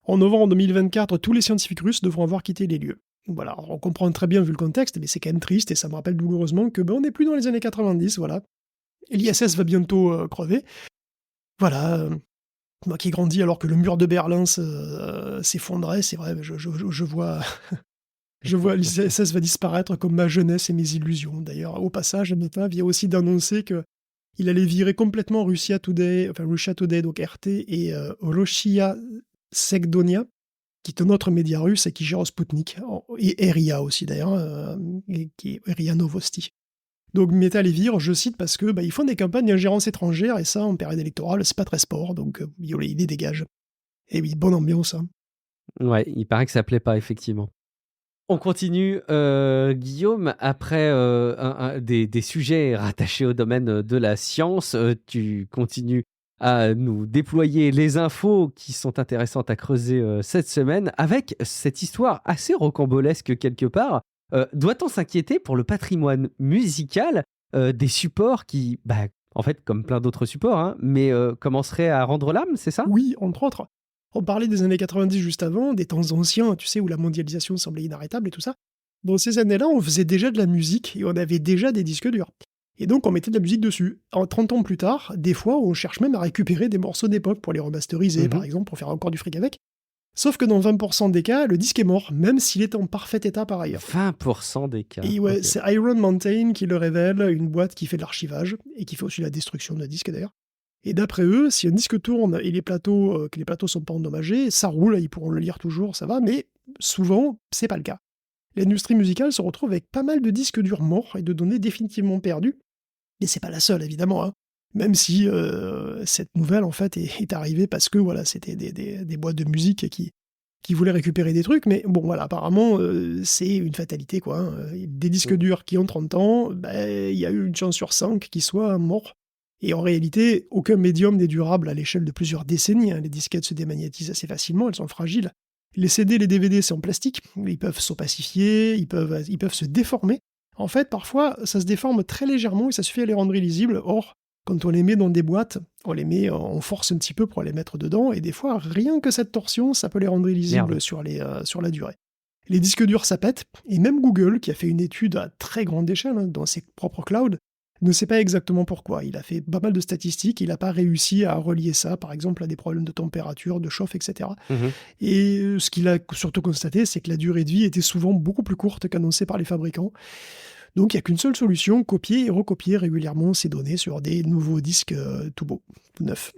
En novembre 2024, tous les scientifiques russes devront avoir quitté les lieux. Voilà, on comprend très bien vu le contexte, mais c'est quand même triste et ça me rappelle douloureusement que on n'est plus dans les années 90, voilà. Et l'ISS va bientôt crever. Voilà, moi qui grandis alors que le mur de Berlin s'effondrait, c'est vrai, je vois l'ISS va disparaître comme ma jeunesse et mes illusions. D'ailleurs, au passage, Meta vient aussi d'annoncer qu'il allait virer complètement Russia Today, donc RT, et Rossiya Segdonia, qui est un autre média russe et qui gère Sputnik, et RIA aussi d'ailleurs, qui est RIA Novosti. Donc Meta les vire, je cite, parce que ils font des campagnes d'ingérence étrangère, et ça, en période électorale, c'est pas très sport, donc il les dégage. Et oui, bonne ambiance. Ouais, il paraît que ça plaît pas, effectivement. On continue, Guillaume, après des sujets rattachés au domaine de la science, tu continues à nous déployer les infos qui sont intéressantes à creuser cette semaine avec cette histoire assez rocambolesque quelque part. Doit-on s'inquiéter pour le patrimoine musical des supports qui, en fait, comme plein d'autres supports, mais commenceraient à rendre l'âme, c'est ça ? Oui, entre autres. On parlait des années 90 juste avant, des temps anciens, tu sais, où la mondialisation semblait inarrêtable et tout ça. Dans ces années-là, on faisait déjà de la musique et on avait déjà des disques durs. Et donc, on mettait de la musique dessus. 30 ans plus tard, des fois, on cherche même à récupérer des morceaux d'époque pour les remasteriser, par exemple, pour faire encore du fric avec. Sauf que dans 20% des cas, le disque est mort, même s'il est en parfait état par ailleurs. 20% des cas. Et ouais, okay. C'est Iron Mountain qui le révèle, une boîte qui fait de l'archivage, et qui fait aussi la destruction de disques d'ailleurs. Et d'après eux, si un disque tourne et que les plateaux sont pas endommagés, ça roule, ils pourront le lire toujours, ça va, mais souvent, c'est pas le cas. L'industrie musicale se retrouve avec pas mal de disques durs morts et de données définitivement perdues. Et c'est pas la seule, évidemment, même si cette nouvelle, en fait, est arrivée parce que, voilà, c'était des boîtes de musique qui voulaient récupérer des trucs, mais bon, voilà, apparemment, c'est une fatalité, quoi. Des disques durs qui ont 30 ans, il y a eu une chance sur 5 qu'ils soient morts. Et en réalité, aucun médium n'est durable à l'échelle de plusieurs décennies. Les disquettes se démagnétisent assez facilement, elles sont fragiles. Les CD, les DVD, c'est en plastique, ils peuvent s'opacifier, ils peuvent se déformer. En fait, parfois, ça se déforme très légèrement et ça suffit à les rendre illisibles. Or, quand on les met dans des boîtes, on force un petit peu pour les mettre dedans, et des fois, rien que cette torsion, ça peut les rendre illisibles sur la durée. Les disques durs, ça pète, et même Google, qui a fait une étude à très grande échelle dans ses propres clouds, Ne sait pas exactement pourquoi. Il a fait pas mal de statistiques, il n'a pas réussi à relier ça, par exemple, à des problèmes de température, de chauffe, etc. Mhm. Et ce qu'il a surtout constaté, c'est que la durée de vie était souvent beaucoup plus courte qu'annoncée par les fabricants. Donc il n'y a qu'une seule solution, copier et recopier régulièrement ces données sur des nouveaux disques tout beaux, tout neufs.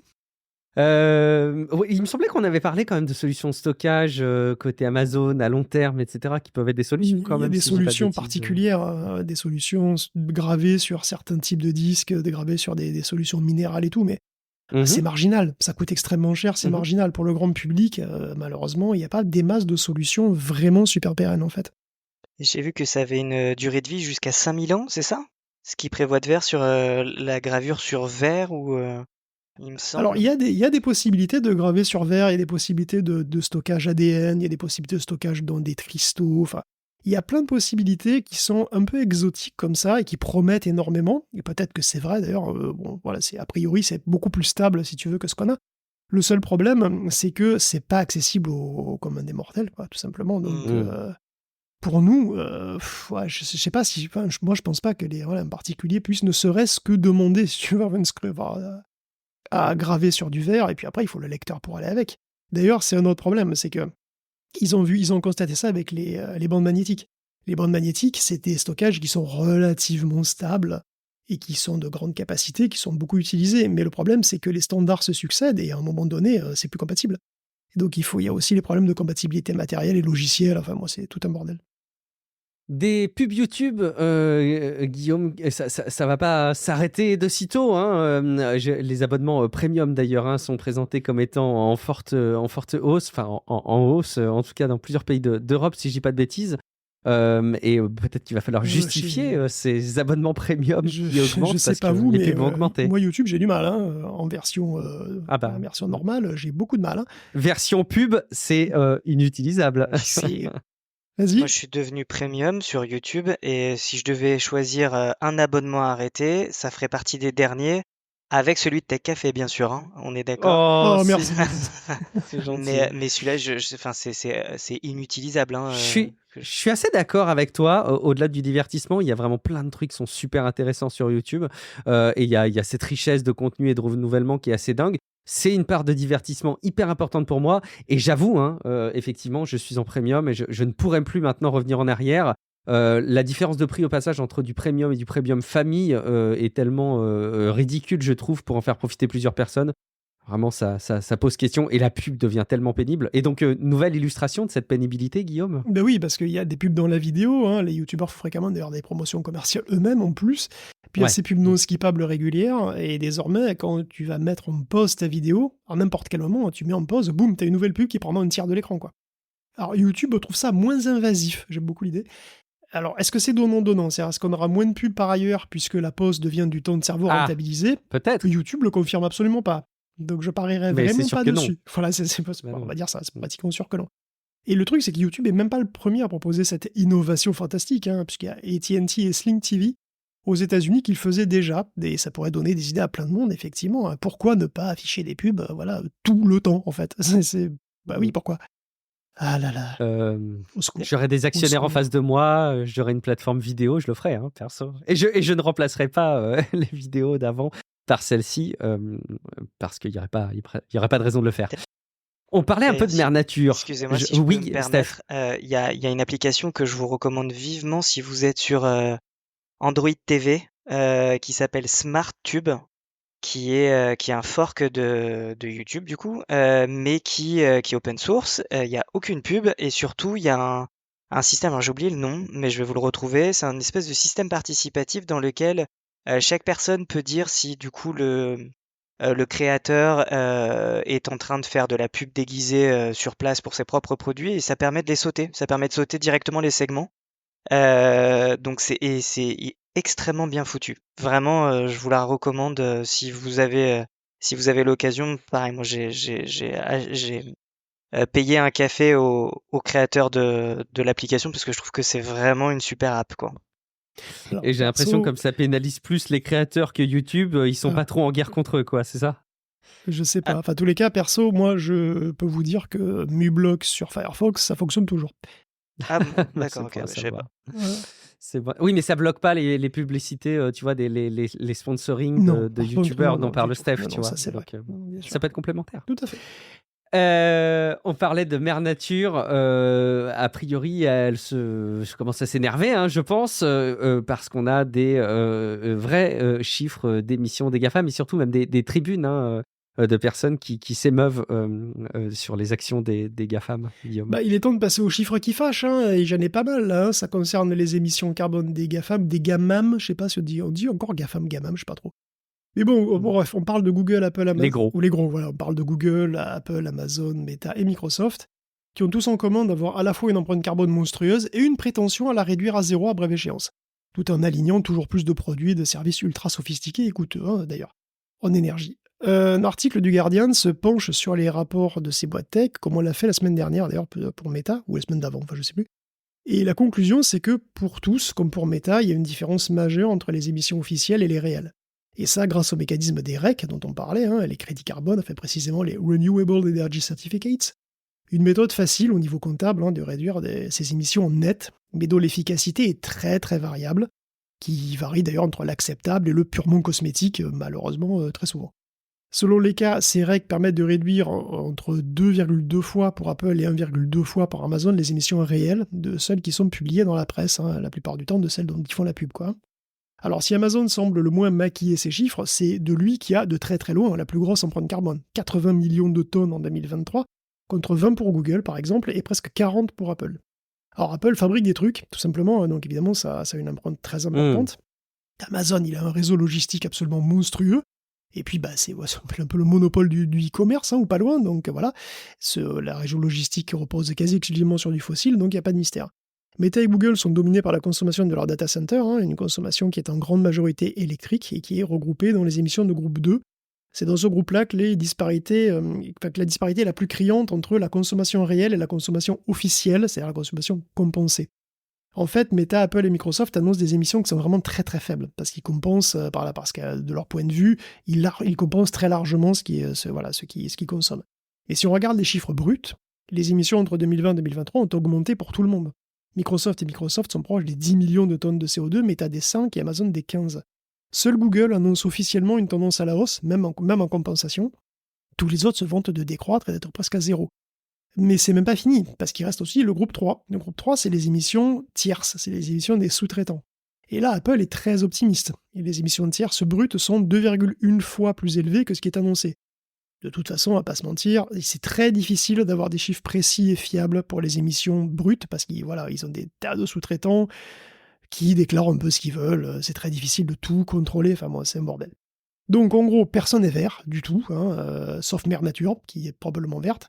Oui, il me semblait qu'on avait parlé quand même de solutions de stockage côté Amazon à long terme, etc., qui peuvent être des solutions quand Il y a même, des si je dis pas de solutions bêtises. particulières, des solutions gravées sur certains types de disques, gravées sur des solutions minérales et tout, mais c'est Mhm. marginal. Ça coûte extrêmement cher, c'est Mhm. marginal. Pour le grand public, malheureusement, il n'y a pas des masses de solutions vraiment super pérennes, en fait. J'ai vu que ça avait une durée de vie jusqu'à 5000 ans, c'est ça? Ce qui prévoit de verre sur la gravure sur verre ou il me Alors, semble. il y a des possibilités de graver sur verre, il y a des possibilités de stockage ADN, il y a des possibilités de stockage dans des cristaux, enfin, il y a plein de possibilités qui sont un peu exotiques comme ça et qui promettent énormément. Et peut-être que c'est vrai d'ailleurs, bon, voilà, a priori, c'est beaucoup plus stable, si tu veux, que ce qu'on a. Le seul problème, c'est que c'est pas accessible au commun des mortels, quoi, tout simplement. Donc, Mhm. pour nous, ouais, je sais pas si, enfin, moi, je pense pas que un particulier puisse ne serait-ce que demander, si tu veux, à graver sur du verre, et puis après, il faut le lecteur pour aller avec. D'ailleurs, c'est un autre problème, c'est que ils ont constaté ça avec les bandes magnétiques. Les bandes magnétiques, c'est des stockages qui sont relativement stables et qui sont de grande capacité, qui sont beaucoup utilisés. Mais le problème, c'est que les standards se succèdent et à un moment donné, c'est plus compatible. Et donc, il y a aussi les problèmes de compatibilité matérielle et logicielle. Enfin, moi, c'est tout un bordel. Des pubs YouTube, Guillaume, ça va pas s'arrêter de sitôt, hein. Les abonnements premium d'ailleurs hein, sont présentés comme étant en forte hausse, enfin en hausse, en tout cas dans plusieurs pays d'Europe, si je dis pas de bêtises. Et peut-être qu'il va falloir justifier ces abonnements premium qui Je augmentent sais parce pas que vous, les mais pubs vont augmenter. moi, YouTube, j'ai du mal. Hein, en Ah bah, version normale, j'ai beaucoup de mal. Hein. version pub, c'est inutilisable. C'est... Moi, Vas-y. je suis devenu premium sur YouTube et si je devais choisir un abonnement à arrêter, ça ferait partie des derniers, avec celui de Tech Café, bien sûr, hein, on est d'accord. Oh, Oh, merci beaucoup. c'est gentil. Mais celui-là, enfin, c'est inutilisable, hein, Je suis, je suis assez d'accord avec toi. Au-delà du divertissement, il y a vraiment plein de trucs qui sont super intéressants sur YouTube. Et il y a cette richesse de contenu et de renouvellement qui est assez dingue. C'est une part de divertissement hyper importante pour moi. Et j'avoue, hein, effectivement, je suis en premium et je ne pourrais plus maintenant revenir en arrière. La différence de prix au passage entre du premium et du premium famille est tellement ridicule, je trouve, pour en faire profiter plusieurs personnes. Vraiment, ça pose question et la pub devient tellement pénible. Et donc, nouvelle illustration de cette pénibilité, Guillaume? Ben oui, parce qu'il y a des pubs dans la vidéo, hein, les youtubeurs font fréquemment d'ailleurs des promotions commerciales eux-mêmes en plus, puis il y a Ouais. ces pubs non skippables régulières, et désormais, quand tu vas mettre en pause ta vidéo, à n'importe quel moment, tu mets en pause, boum, t'as une nouvelle pub qui prend un tiers de l'écran, quoi. Alors YouTube trouve ça moins invasif, j'aime beaucoup l'idée. Alors, est-ce que c'est donnant-donnant? C'est-à-dire, est-ce qu'on aura moins de pubs par ailleurs, puisque la pause devient du temps de cerveau Ah, rentabilisé? peut-être, YouTube le confirme absolument pas. Donc je parierais mais c'est vraiment sûr pas que non. dessus. Voilà, Bah on non. va dire ça, c'est pratiquement sûr que non. Et le truc, c'est que YouTube est même pas le premier à proposer cette innovation fantastique, hein, puisqu'il y a AT&T et Sling TV aux États-Unis qui le faisaient déjà, et ça pourrait donner des idées à plein de monde, effectivement. Hein. Pourquoi ne pas afficher des pubs, voilà, tout le temps, en fait? Bah oui, pourquoi? Ah là là, au secours, J'aurais des au actionnaires en face secours. de moi, j'aurais une plateforme vidéo, je le ferais, hein, perso. Et je ne remplacerai pas les vidéos d'avant par celle-ci, parce qu'il n'y y aurait pas de raison de le faire. On parlait un peu D'ailleurs, de mère nature. excusez-moi si je peux me Oui, Steph. permettre, il y a une application que je vous recommande vivement si vous êtes sur Android TV, qui s'appelle SmartTube, qui est un fork de YouTube du coup, mais qui est open source. Il y a aucune pub et surtout il y a un système, alors j'ai oublié le nom, mais je vais vous le retrouver. C'est un espèce de système participatif dans lequel chaque personne peut dire si du coup le créateur est en train de faire de la pub déguisée sur place pour ses propres produits et ça permet de les sauter. Ça permet de sauter directement les segments. Donc c'est extrêmement bien foutu. Vraiment, je vous la recommande si vous avez l'occasion. Pareil, moi j'ai payé un café au créateur de l'application parce que je trouve que c'est vraiment une super app quoi. Alors, Et j'ai l'impression que perso, comme ça pénalise plus les créateurs que YouTube, ils sont ah, pas trop en guerre contre eux, quoi, c'est ça? je sais Ah, pas. Enfin, tous les cas, perso, moi, je peux vous dire que MuBlock sur Firefox, ça fonctionne toujours. ah bon, C'est d'accord, ok, bon à bah, je savais pas. savoir. Voilà. C'est vrai. Oui, mais ça bloque pas les publicités, tu vois, les sponsorings Non, de par contre, youtubeurs non, dont non, parle du tout. Steph, Non, tu non, vois. ça c'est vrai. Donc, Non, bien sûr. ça peut être complémentaire. Tout à fait. On parlait de Mère Nature. A priori, elle se commence à s'énerver, hein, je pense, parce qu'on a des vrais chiffres d'émissions des GAFA, mais surtout même des tribunes hein, de personnes qui s'émeuvent sur les actions des GAFAM, Guillaume. Bah, il est temps de passer aux chiffres qui fâchent, hein, et j'en ai pas mal, là, hein. Ça concerne les émissions carbone des GAFAM, des GAMAM, je sais pas si on dit encore GAFAM, GAMAM, je sais pas trop. Mais bon, bref, on parle de Google, Apple, Amazon. Les gros. Ou les gros, voilà. On parle de Google, Apple, Amazon, Meta et Microsoft, qui ont tous en commun d'avoir à la fois une empreinte carbone monstrueuse et une prétention à la réduire à zéro à brève échéance, tout en alignant toujours plus de produits et de services ultra sophistiqués et coûteux, hein, d'ailleurs, en énergie. Un article du Guardian se penche sur les rapports de ces boîtes tech, comme on l'a fait la semaine dernière, d'ailleurs, pour Meta, ou la semaine d'avant, enfin je sais plus. Et la conclusion, c'est que pour tous, comme pour Meta, il y a une différence majeure entre les émissions officielles et les réelles. Et ça, grâce au mécanisme des REC dont on parlait, hein, les crédits carbone, enfin précisément les Renewable Energy Certificates, une méthode facile au niveau comptable hein, de réduire ces émissions nettes, mais dont l'efficacité est très très variable, qui varie d'ailleurs entre l'acceptable et le purement cosmétique, malheureusement très souvent. Selon les cas, ces REC permettent de réduire entre 2,2 fois pour Apple et 1,2 fois pour Amazon les émissions réelles de celles qui sont publiées dans la presse, hein, la plupart du temps de celles dont ils font la pub, quoi. Alors si Amazon semble le moins maquiller ses chiffres, c'est de lui qui a de très très loin la plus grosse empreinte carbone, 80 millions de tonnes en 2023, contre 20 pour Google par exemple, et presque 40 pour Apple. Alors Apple fabrique des trucs, tout simplement, donc évidemment ça a une empreinte très importante. Amazon, il a un réseau logistique absolument monstrueux, et puis c'est un peu le monopole du e-commerce, hein, ou pas loin, donc voilà, la région logistique repose quasi exclusivement sur du fossile, donc il n'y a pas de mystère. Meta et Google sont dominés par la consommation de leur data center, hein, une consommation qui est en grande majorité électrique et qui est regroupée dans les émissions de groupe 2. C'est dans ce groupe-là que la disparité est la plus criante entre la consommation réelle et la consommation officielle, c'est-à-dire la consommation compensée. En fait, Meta, Apple et Microsoft annoncent des émissions qui sont vraiment très très faibles, parce qu'ils compensent, parce que de leur point de vue, ils compensent très largement ce qu'ils consomment. Et si on regarde les chiffres bruts, les émissions entre 2020 et 2023 ont augmenté pour tout le monde. Microsoft sont proches des 10 millions de tonnes de CO2, Meta des 5 et Amazon des 15. Seul Google annonce officiellement une tendance à la hausse, même en compensation. Tous les autres se vantent de décroître et d'être presque à zéro. Mais c'est même pas fini, parce qu'il reste aussi le groupe 3. Le groupe 3, c'est les émissions tierces, c'est les émissions des sous-traitants. Et là, Apple est très optimiste. Et les émissions tierces brutes sont 2,1 fois plus élevées que ce qui est annoncé. De toute façon, on va pas se mentir, c'est très difficile d'avoir des chiffres précis et fiables pour les émissions brutes, parce qu'ils ont des tas de sous-traitants qui déclarent un peu ce qu'ils veulent, c'est très difficile de tout contrôler, enfin moi, c'est un bordel. Donc en gros, personne n'est vert du tout, hein, sauf Mère Nature, qui est probablement verte.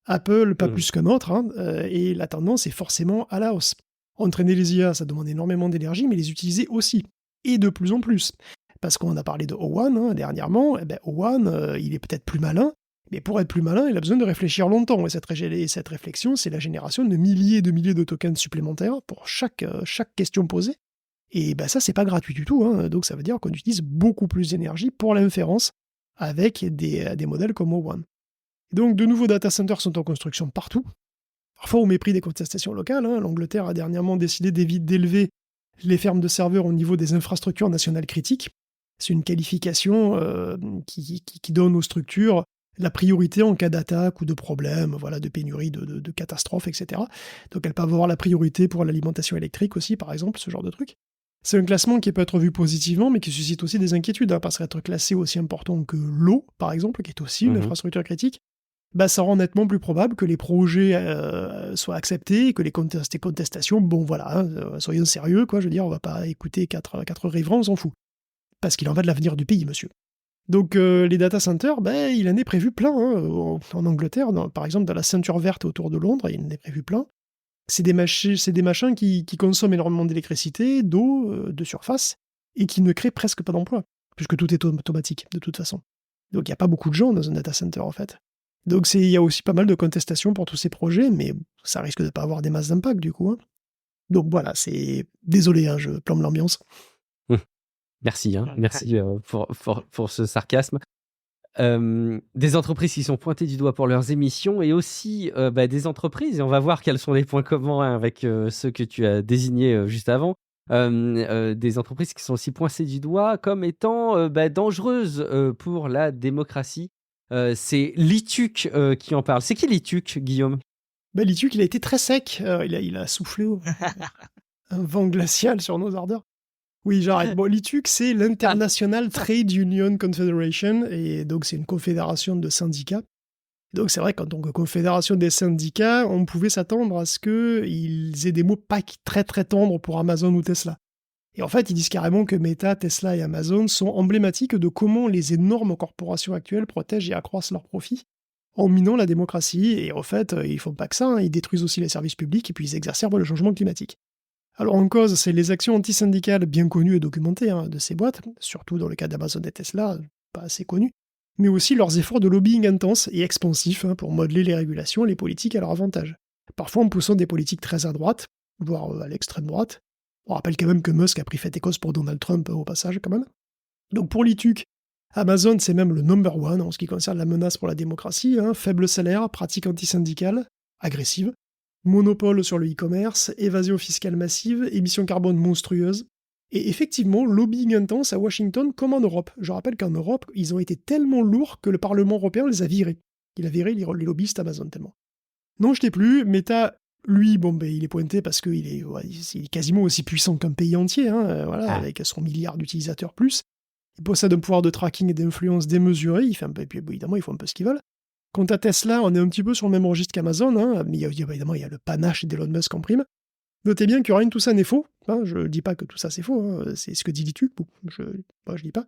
Apple, pas plus qu'un autre, hein, et la tendance est forcément à la hausse. Entraîner les IA, ça demande énormément d'énergie, mais les utiliser aussi, et de plus en plus. Parce qu'on a parlé de O1 hein, dernièrement, O1, il est peut-être plus malin, mais pour être plus malin, il a besoin de réfléchir longtemps. Et cette réflexion, c'est la génération de milliers de tokens supplémentaires pour chaque question posée. Et ça, c'est pas gratuit du tout. Hein, donc ça veut dire qu'on utilise beaucoup plus d'énergie pour l'inférence avec des modèles comme O1. Et donc de nouveaux data centers sont en construction partout. Parfois au mépris des contestations locales. Hein, l'Angleterre a dernièrement décidé d'élever les fermes de serveurs au niveau des infrastructures nationales critiques. C'est une qualification qui donne aux structures la priorité en cas d'attaque ou de problème, de pénurie, de catastrophe, etc. Donc elles peuvent avoir la priorité pour l'alimentation électrique aussi, par exemple, ce genre de truc. C'est un classement qui peut être vu positivement, mais qui suscite aussi des inquiétudes, hein, parce qu'être classé aussi important que l'eau, par exemple, qui est aussi une infrastructure critique, ça rend nettement plus probable que les projets soient acceptés, que les contestations, soyons sérieux, quoi, je veux dire, on va pas écouter quatre riverains, on s'en fout. Parce qu'il en va de l'avenir du pays, monsieur. Donc les data centers, il en est prévu plein. Hein. En Angleterre, par exemple, dans la ceinture verte autour de Londres, il en est prévu plein. C'est des machins qui consomment énormément d'électricité, d'eau, de surface, et qui ne créent presque pas d'emploi, puisque tout est automatique, de toute façon. Donc il n'y a pas beaucoup de gens dans un data center, en fait. Donc il y a aussi pas mal de contestations pour tous ces projets, mais ça risque de ne pas avoir des masses d'impact, du coup. Hein. Donc voilà, c'est... Désolé, hein, je plombe l'ambiance. Merci, merci pour ce sarcasme. Des entreprises qui sont pointées du doigt pour leurs émissions et aussi des entreprises, et on va voir quels sont les points communs avec ceux que tu as désignés juste avant, des entreprises qui sont aussi pointées du doigt comme étant dangereuses pour la démocratie. C'est Lituc qui en parle. C'est qui Lituc, Guillaume? Lituc, il a été très sec. Il a soufflé un vent glacial sur nos ardeurs. Oui, j'arrête. Bon, l'ITUC, c'est l'International Trade Union Confederation, et donc c'est une confédération de syndicats. Donc c'est vrai qu'en tant que confédération des syndicats, on pouvait s'attendre à ce qu'ils aient des mots pas très très tendres pour Amazon ou Tesla. Et en fait, ils disent carrément que Meta, Tesla et Amazon sont emblématiques de comment les énormes corporations actuelles protègent et accroissent leurs profits en minant la démocratie, et en fait, ils font pas que ça, hein, ils détruisent aussi les services publics et puis ils exacerbent le changement climatique. Alors en cause, c'est les actions antisyndicales bien connues et documentées de ces boîtes, surtout dans le cas d'Amazon et Tesla, pas assez connues, mais aussi leurs efforts de lobbying intenses et expansifs pour modeler les régulations et les politiques à leur avantage. Parfois en poussant des politiques très à droite, voire à l'extrême droite. On rappelle quand même que Musk a pris fait et cause pour Donald Trump au passage quand même. Donc pour l'ITUC, Amazon c'est même le number one en ce qui concerne la menace pour la démocratie, faible salaire, pratiques antisyndicales, agressives, monopole sur le e-commerce, évasion fiscale massive, émissions carbone monstrueuses, et effectivement, lobbying intense à Washington comme en Europe. Je rappelle qu'en Europe, ils ont été tellement lourds que le Parlement européen les a virés. Il a viré les lobbyistes Amazon tellement. Non, je t'ai plus, Meta, lui, il est pointé parce qu'il est quasiment aussi puissant qu'un pays entier, avec son milliard d'utilisateurs plus. Il possède un pouvoir de tracking et d'influence démesuré, et puis évidemment, ils font un peu ce qu'ils veulent. Quant à Tesla, on est un petit peu sur le même registre qu'Amazon, mais évidemment, il y a le panache d'Elon Musk en prime. Notez bien que rien de tout ça n'est faux. Je ne dis pas que tout ça c'est faux, c'est ce que dit l'ITUC, je dis pas.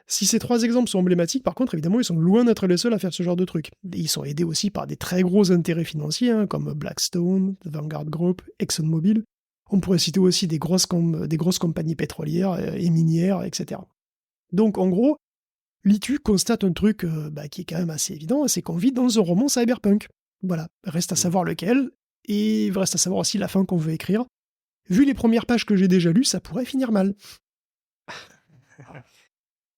Si ces trois exemples sont emblématiques, par contre, évidemment, ils sont loin d'être les seuls à faire ce genre de truc. Ils sont aidés aussi par des très gros intérêts financiers, comme Blackstone, Vanguard Group, ExxonMobil. On pourrait citer aussi des grosses compagnies pétrolières et minières, etc. Donc, en gros, l'ITUC constate un truc qui est quand même assez évident, c'est qu'on vit dans un roman cyberpunk. Voilà, reste à savoir lequel, et reste à savoir aussi la fin qu'on veut écrire. Vu les premières pages que j'ai déjà lues, ça pourrait finir mal.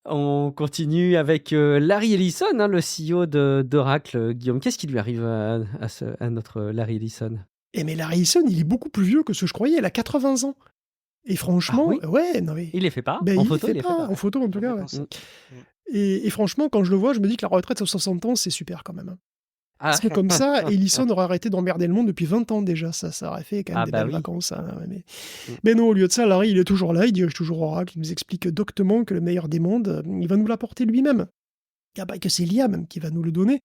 On continue avec Larry Ellison, le CEO d'Oracle. Guillaume, qu'est-ce qui lui arrive à notre Larry Ellison? Mais Larry Ellison, il est beaucoup plus vieux que ce que je croyais, il a 80 ans. Et franchement, Il les fait pas en photo, il les fait pas. En photo, en tout cas, ouais. Et franchement, quand je le vois, je me dis que la retraite à 60 ans, c'est super quand même. Parce que comme ça, Ellison aurait arrêté d'emmerder le monde depuis 20 ans déjà. Ça aurait fait quand même des belles vacances. Mais non, au lieu de ça, Larry, il est toujours là, il dirige toujours Oracle, il nous explique doctement que le meilleur des mondes, il va nous l'apporter lui-même. Que c'est l'IA même qui va nous le donner.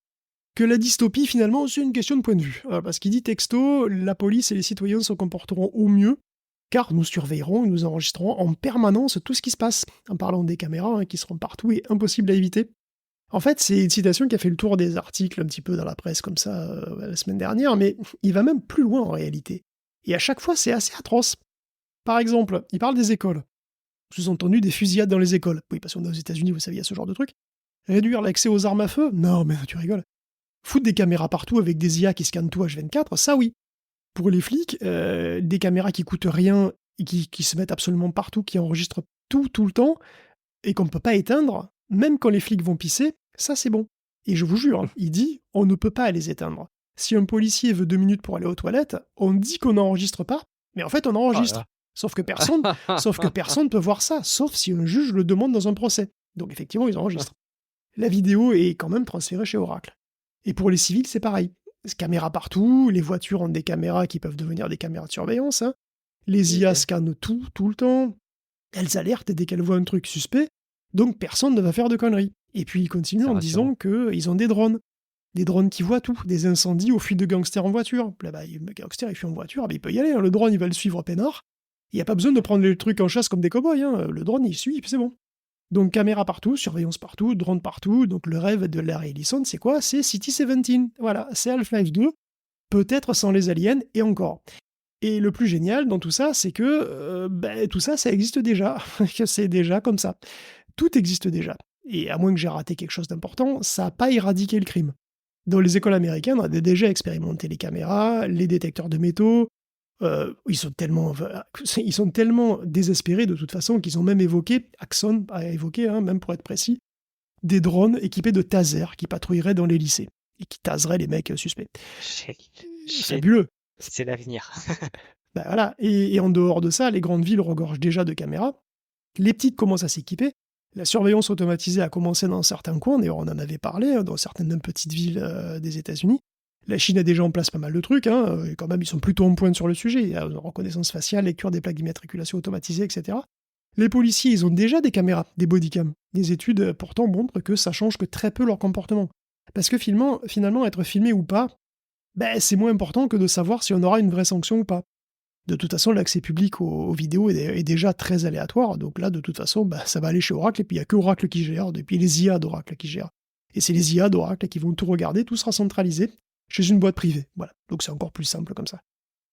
Que la dystopie, finalement, c'est une question de point de vue. Parce qu'il dit texto, la police et les citoyens se comporteront au mieux, car nous surveillerons et nous enregistrerons en permanence tout ce qui se passe, en parlant des caméras qui seront partout et impossibles à éviter. En fait, c'est une citation qui a fait le tour des articles un petit peu dans la presse comme ça la semaine dernière, mais il va même plus loin en réalité. Et à chaque fois, c'est assez atroce. Par exemple, il parle des écoles. Sous-entendu des fusillades dans les écoles. Oui, parce qu'on est aux États-Unis, vous savez, il y a ce genre de truc. Réduire l'accès aux armes à feu? Non, mais tu rigoles. Foutre des caméras partout avec des IA qui scannent tout H24, ça oui. Pour les flics, des caméras qui coûtent rien et qui se mettent absolument partout, qui enregistrent tout le temps, et qu'on ne peut pas éteindre, même quand les flics vont pisser, ça c'est bon. Et je vous jure, il dit, on ne peut pas les éteindre. Si un policier veut 2 minutes pour aller aux toilettes, on dit qu'on n'enregistre pas, mais en fait on enregistre. Sauf que personne peut voir ça, sauf si un juge le demande dans un procès. Donc effectivement, ils enregistrent. La vidéo est quand même transférée chez Oracle. Et pour les civils, c'est pareil. Caméras partout, les voitures ont des caméras qui peuvent devenir des caméras de surveillance. Les IA scannent tout le temps. Elles alertent dès qu'elles voient un truc suspect. Donc personne ne va faire de conneries. Et puis il continue en disant qu'ils ont des drones. Des drones qui voient tout. Des incendies aux fuites de gangsters en voiture. Le gangster il fuit en voiture, il peut y aller. Le drone il va le suivre peinard. Il n'y a pas besoin de prendre les trucs en chasse comme des cow-boys. Le drone il suit, c'est bon. Donc caméra partout, surveillance partout, drone partout. Donc le rêve de Larry Ellison, c'est quoi? C'est City 17. Voilà, c'est Half-Life 2. Peut-être sans les aliens, et encore. Et le plus génial dans tout ça, c'est que tout ça, ça existe déjà. Que c'est déjà comme ça. Tout existe déjà. Et à moins que j'ai raté quelque chose d'important, ça n'a pas éradiqué le crime. Dans les écoles américaines, on a déjà expérimenté les caméras, les détecteurs de métaux. Ils sont tellement désespérés de toute façon qu'ils ont même évoqué, Axon a évoqué, même pour être précis, des drones équipés de tasers qui patrouilleraient dans les lycées et qui taseraient les mecs suspects. Fabuleux. C'est l'avenir. Ben voilà. Et en dehors de ça, les grandes villes regorgent déjà de caméras. Les petites commencent à s'équiper. La surveillance automatisée a commencé dans certains coins, d'ailleurs on en avait parlé, dans certaines petites villes des États-Unis. La Chine a déjà en place pas mal de trucs, et quand même ils sont plutôt en pointe sur le sujet. Il y a reconnaissance faciale, lecture des plaques d'immatriculation automatisée, etc. Les policiers, ils ont déjà des caméras, des bodycams. Les études pourtant montrent que ça change que très peu leur comportement. Parce que finalement, être filmé ou pas, c'est moins important que de savoir si on aura une vraie sanction ou pas. De toute façon, l'accès public aux vidéos est déjà très aléatoire, donc là, de toute façon, ça va aller chez Oracle, et puis il n'y a que Oracle qui gère, et puis les IA d'Oracle qui gèrent. Et c'est les IA d'Oracle qui vont tout regarder, tout sera centralisé chez une boîte privée. Voilà, donc c'est encore plus simple comme ça.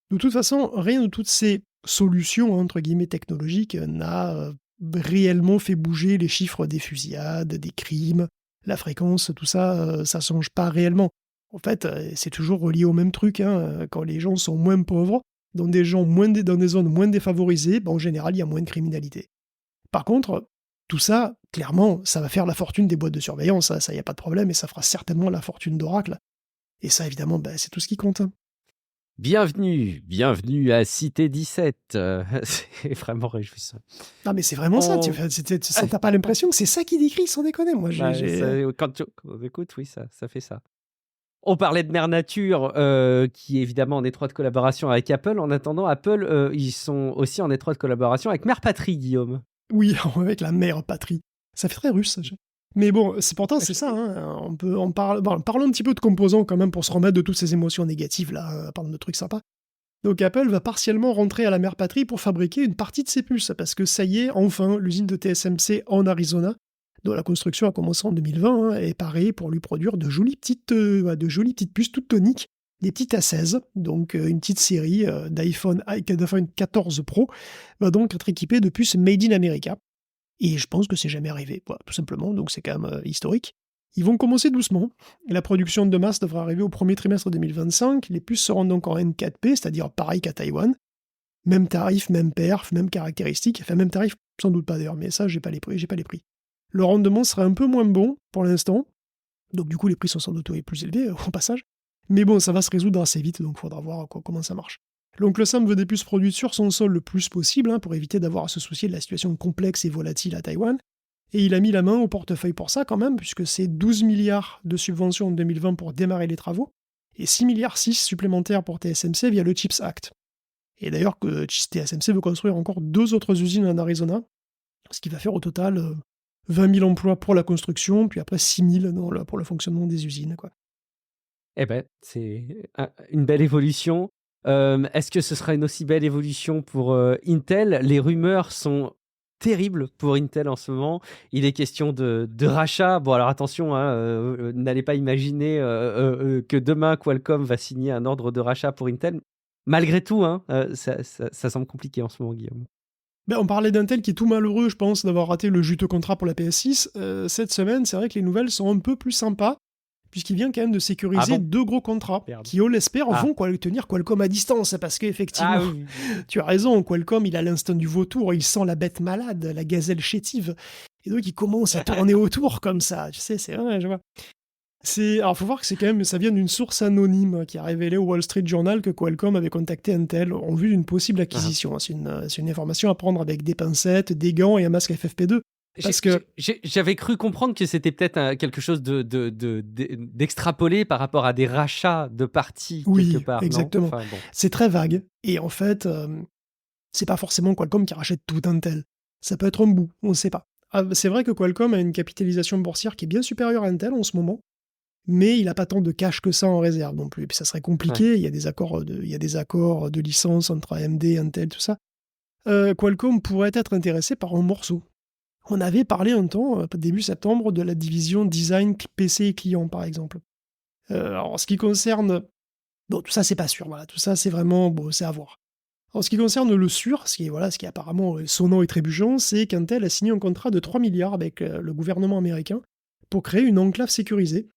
De toute façon, rien de toutes ces solutions, entre guillemets, technologiques n'a réellement fait bouger les chiffres des fusillades, des crimes, la fréquence, tout ça, ça change pas réellement. En fait, c'est toujours relié au même truc, quand les gens sont moins pauvres, dans des zones moins défavorisées, en général, il y a moins de criminalité. Par contre, tout ça, clairement, ça va faire la fortune des boîtes de surveillance, ça y a pas de problème, et ça fera certainement la fortune d'Oracle. Et ça, évidemment, c'est tout ce qui compte. Bienvenue à Cité 17. C'est vraiment réjouissant. Non, mais c'est vraiment ça. T'as pas l'impression que c'est ça qui décrit, sans déconner. Moi, quand on écoute, oui, ça fait ça. On parlait de Mère Nature, qui est évidemment en étroite collaboration avec Apple. En attendant, Apple, ils sont aussi en étroite collaboration avec Mère Patrie, Guillaume. Oui, avec la Mère Patrie. Ça fait très russe, ça. Mais bon, pourtant, c'est ça. Parlons un petit peu de composants quand même pour se remettre de toutes ces émotions négatives, là, parlons de trucs sympas. Donc Apple va partiellement rentrer à la Mère Patrie pour fabriquer une partie de ses puces, parce que ça y est, enfin, l'usine de TSMC en Arizona, dont la construction a commencé en 2020, est parée pour lui produire de jolies petites puces toutes toniques, des petites A16, donc une petite série d'iPhone 14 Pro va donc être équipée de puces Made in America. Et je pense que c'est jamais arrivé, voilà, tout simplement, donc c'est quand même historique. Ils vont commencer doucement. La production de masse devra arriver au premier trimestre 2025. Les puces seront donc en N4P, c'est-à-dire pareil qu'à Taïwan. Même tarif, même perf, même caractéristiques. Enfin, même tarif, sans doute pas d'ailleurs, mais ça, j'ai pas les prix. Le rendement sera un peu moins bon pour l'instant. Donc du coup, les prix sont sans doute plus élevés au passage. Mais bon, ça va se résoudre assez vite, donc il faudra voir comment ça marche. L'oncle Sam veut des puces produites sur son sol le plus possible, pour éviter d'avoir à se soucier de la situation complexe et volatile à Taïwan. Et il a mis la main au portefeuille pour ça quand même, puisque c'est 12 milliards de subventions en 2020 pour démarrer les travaux, et 6 milliards 6 supplémentaires pour TSMC via le CHIPS Act. Et d'ailleurs que TSMC veut construire encore 2 autres usines en Arizona, ce qui va faire au total 20 000 emplois pour la construction, puis après 6 000 pour le fonctionnement des usines, quoi. Eh ben, c'est une belle évolution. Est-ce que ce sera une aussi belle évolution pour Intel ? Les rumeurs sont terribles pour Intel en ce moment. Il est question de rachat. Bon, alors attention, n'allez pas imaginer que demain Qualcomm va signer un ordre de rachat pour Intel. Malgré tout, ça semble compliqué en ce moment, Guillaume. On parlait d'Intel qui est tout malheureux, je pense, d'avoir raté le juteux contrat pour la PS6. Cette semaine, c'est vrai que les nouvelles sont un peu plus sympas, puisqu'il vient quand même de sécuriser 2 gros contrats qui, on l'espère, vont tenir Qualcomm à distance, parce qu'effectivement, tu as raison, Qualcomm, il a l'instinct du vautour, il sent la bête malade, la gazelle chétive, et donc il commence à tourner autour comme ça, tu sais, c'est vrai, je vois. Alors, faut voir que ça vient d'une source anonyme qui a révélé au Wall Street Journal que Qualcomm avait contacté Intel en vue d'une possible acquisition. C'est une information à prendre avec des pincettes, des gants et un masque FFP2. Parce que j'avais cru comprendre que c'était peut-être quelque chose d'extrapolé par rapport à des rachats de parties quelque part. Exactement. Enfin, bon. C'est très vague. Et en fait, c'est pas forcément Qualcomm qui rachète tout Intel. Ça peut être un bout, on ne sait pas. C'est vrai que Qualcomm a une capitalisation boursière qui est bien supérieure à Intel en ce moment, mais il n'a pas tant de cash que ça en réserve non plus. Et puis ça serait compliqué. Il y a des accords de licence entre AMD, Intel, tout ça. Qualcomm pourrait être intéressé par un morceau. On avait parlé un temps, début septembre, de la division design PC et client, par exemple. Alors, ce qui concerne... Bon, tout ça, c'est pas sûr. Voilà, tout ça, c'est vraiment... Bon, c'est à voir. En ce qui concerne le sûr, ce qui est apparemment sonnant et trébuchant, c'est qu'Intel a signé un contrat de 3 milliards avec le gouvernement américain pour créer une enclave sécurisée,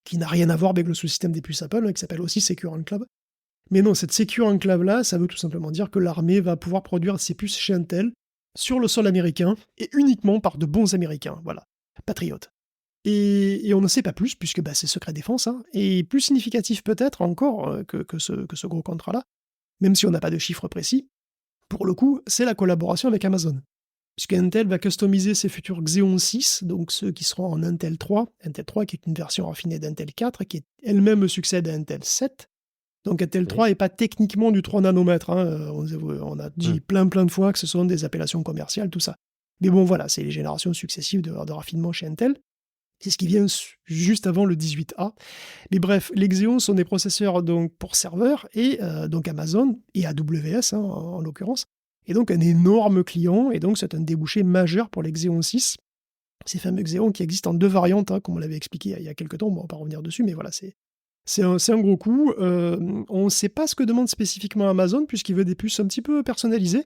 qui n'a rien à voir avec le sous-système des puces Apple, qui s'appelle aussi Secure Enclave. Mais non, cette Secure Enclave-là, ça veut tout simplement dire que l'armée va pouvoir produire ses puces chez Intel, sur le sol américain, et uniquement par de bons Américains, voilà, patriotes. Et on ne sait pas plus, puisque c'est secret défense, et plus significatif peut-être encore que ce gros contrat-là, même si on n'a pas de chiffres précis, pour le coup, c'est la collaboration avec Amazon. Puisque Intel va customiser ses futurs Xeon 6, donc ceux qui seront en Intel 3 qui est une version raffinée d'Intel 4, qui elle-même succède à Intel 7. Donc Intel 3 n'est pas techniquement du 3 nanomètres. On a dit plein de fois que ce sont des appellations commerciales, tout ça. Mais bon, voilà, c'est les générations successives de raffinement chez Intel. C'est ce qui vient juste avant le 18A. Mais bref, les Xeon sont des processeurs donc, pour serveurs, et donc Amazon, et AWS en l'occurrence, et donc un énorme client, et donc c'est un débouché majeur pour les Xeon 6. Ces fameux Xeon qui existent en 2 variantes, comme on l'avait expliqué il y a quelques temps, bon, on va pas revenir dessus, mais voilà, c'est un gros coup. On ne sait pas ce que demande spécifiquement Amazon, puisqu'il veut des puces un petit peu personnalisées.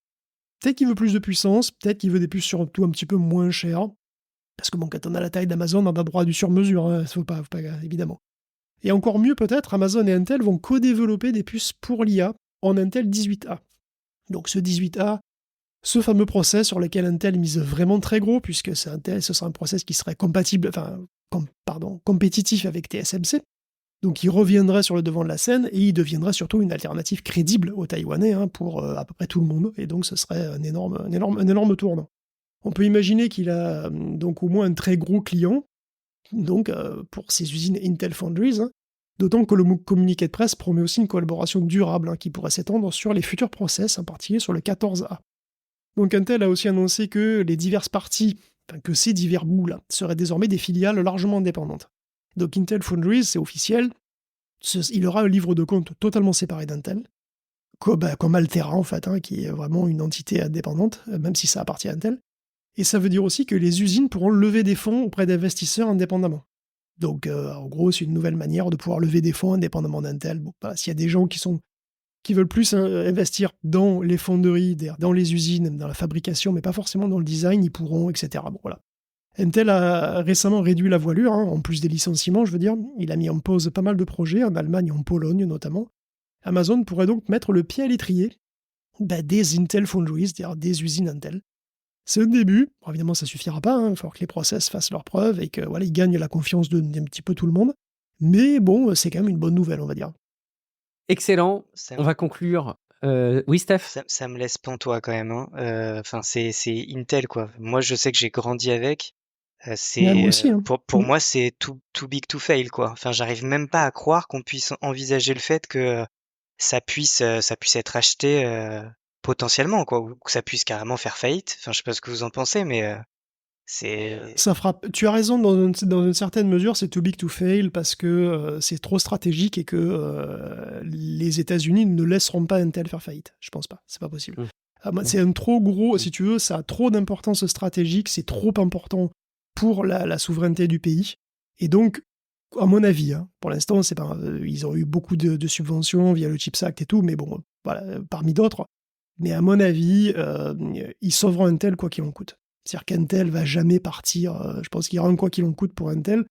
Peut-être qu'il veut plus de puissance, peut-être qu'il veut des puces surtout un petit peu moins chères. Parce que bon, quand on a la taille d'Amazon, on a droit à du sur-mesure, faut pas, évidemment. Et encore mieux peut-être, Amazon et Intel vont co-développer des puces pour l'IA en Intel 18A. Donc ce 18A, ce fameux process sur lequel Intel mise vraiment très gros, puisque ce sera un process qui serait compétitif avec TSMC. Donc il reviendrait sur le devant de la scène et il deviendrait surtout une alternative crédible aux Taïwanais pour à peu près tout le monde. Et donc ce serait un énorme tournant. On peut imaginer qu'il a donc au moins un très gros client donc, pour ses usines Intel Foundries, d'autant que le communiqué de presse promet aussi une collaboration durable qui pourrait s'étendre sur les futurs process, en particulier sur le 14A. Donc Intel a aussi annoncé que les diverses parties, que ces divers bouts-là, seraient désormais des filiales largement indépendantes. Donc Intel Foundries, c'est officiel, il aura un livre de compte totalement séparé d'Intel, comme Altera en fait, qui est vraiment une entité indépendante, même si ça appartient à Intel. Et ça veut dire aussi que les usines pourront lever des fonds auprès d'investisseurs indépendamment. Donc, en gros, c'est une nouvelle manière de pouvoir lever des fonds indépendamment d'Intel. Bon, s'il y a des gens qui veulent plus investir dans les fonderies, dans les usines, dans la fabrication, mais pas forcément dans le design, ils pourront, etc. Bon, voilà. Intel a récemment réduit la voilure, en plus des licenciements, je veux dire. Il a mis en pause pas mal de projets, en Allemagne et en Pologne notamment. Amazon pourrait donc mettre le pied à l'étrier des Intel Foundries, c'est-à-dire des usines Intel. C'est un début. Bon, évidemment, ça suffira pas. Il va falloir que les process fassent leurs preuves et que ils gagnent la confiance d'un petit peu tout le monde. Mais bon, c'est quand même une bonne nouvelle, on va dire. Excellent. On va conclure. Oui, Steph. Ça me laisse pantois quand même. Enfin, c'est Intel quoi. Moi, je sais que j'ai grandi avec. Moi aussi. Pour moi, c'est too big to fail quoi. Enfin, j'arrive même pas à croire qu'on puisse envisager le fait que ça puisse être acheté potentiellement quoi, ou que ça puisse carrément faire faillite. Enfin, je sais pas ce que vous en pensez, mais ça frappe. Tu as raison dans une certaine mesure, c'est too big to fail parce que c'est trop stratégique et que les États-Unis ne laisseront pas Intel faire faillite. Je pense pas, c'est pas possible. C'est un trop gros, si tu veux, ça a trop d'importance stratégique, c'est trop important pour la souveraineté du pays. Et donc, à mon avis, pour l'instant, c'est pas, ils ont eu beaucoup de subventions via le CHIPS Act et tout, mais bon, voilà, parmi d'autres. Mais à mon avis, ils sauveront Intel quoi qu'il en coûte. C'est-à-dire qu'Intel va jamais partir. Je pense qu'il y aura un quoi qu'il en coûte pour Intel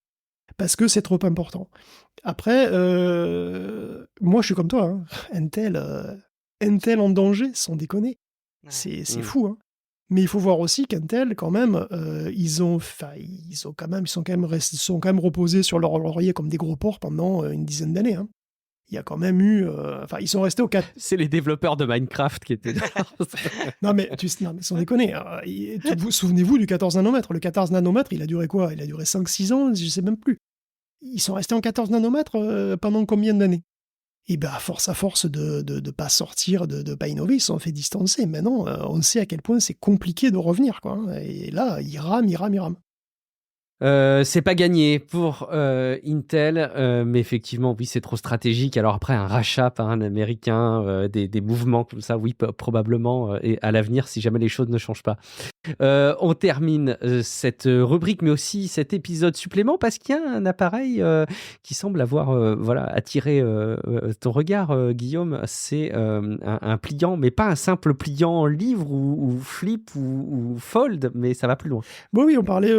parce que c'est trop important. Après, moi je suis comme toi. Intel en danger, sans déconner. C'est fou. Mais il faut voir aussi qu'Intel, quand même, ils sont quand même reposés sur leur laurier comme des gros porcs pendant une dizaine d'années. Il y a quand même eu... ils sont restés au 4... C'est les développeurs de Minecraft qui étaient là. non, mais sans déconner. Souvenez-vous du 14 nanomètres. Le 14 nanomètres, il a duré quoi ? Il a duré 5-6 ans, je ne sais même plus. Ils sont restés en 14 nanomètres pendant combien d'années ? Et à force de ne pas sortir, de ne pas innover, ils se sont fait distancer. Maintenant, on sait à quel point c'est compliqué de revenir, quoi. Et là, ils rament. C'est pas gagné pour Intel, mais effectivement, oui, c'est trop stratégique. Alors après, un rachat par un Américain, des mouvements comme ça, oui, probablement, et à l'avenir, si jamais les choses ne changent pas. On termine cette rubrique, mais aussi cet épisode supplément, parce qu'il y a un appareil qui semble avoir attiré ton regard, Guillaume. C'est un pliant, mais pas un simple pliant livre ou flip ou fold, mais ça va plus loin. Bon, oui, on parlait...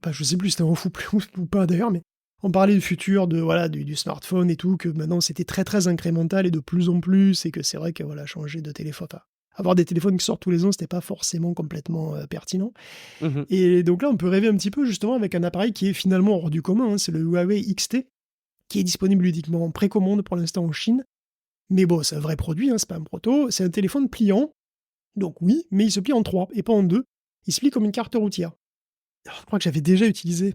je sais plus si c'était en fou ou pas d'ailleurs, mais on parlait du futur du smartphone et tout, que maintenant c'était très très incrémental et de plus en plus, et que c'est vrai que changer de téléphone, avoir des téléphones qui sortent tous les ans, c'était pas forcément complètement pertinent. Et donc là, on peut rêver un petit peu justement avec un appareil qui est finalement hors du commun, c'est le Huawei XT, qui est disponible uniquement en précommande pour l'instant en Chine, Mais bon, c'est un vrai produit, hein, c'est pas un proto. C'est un téléphone pliant, donc oui, mais il se plie en 3 et pas en 2. Il se plie comme une carte routière. Alors, je crois que j'avais déjà utilisé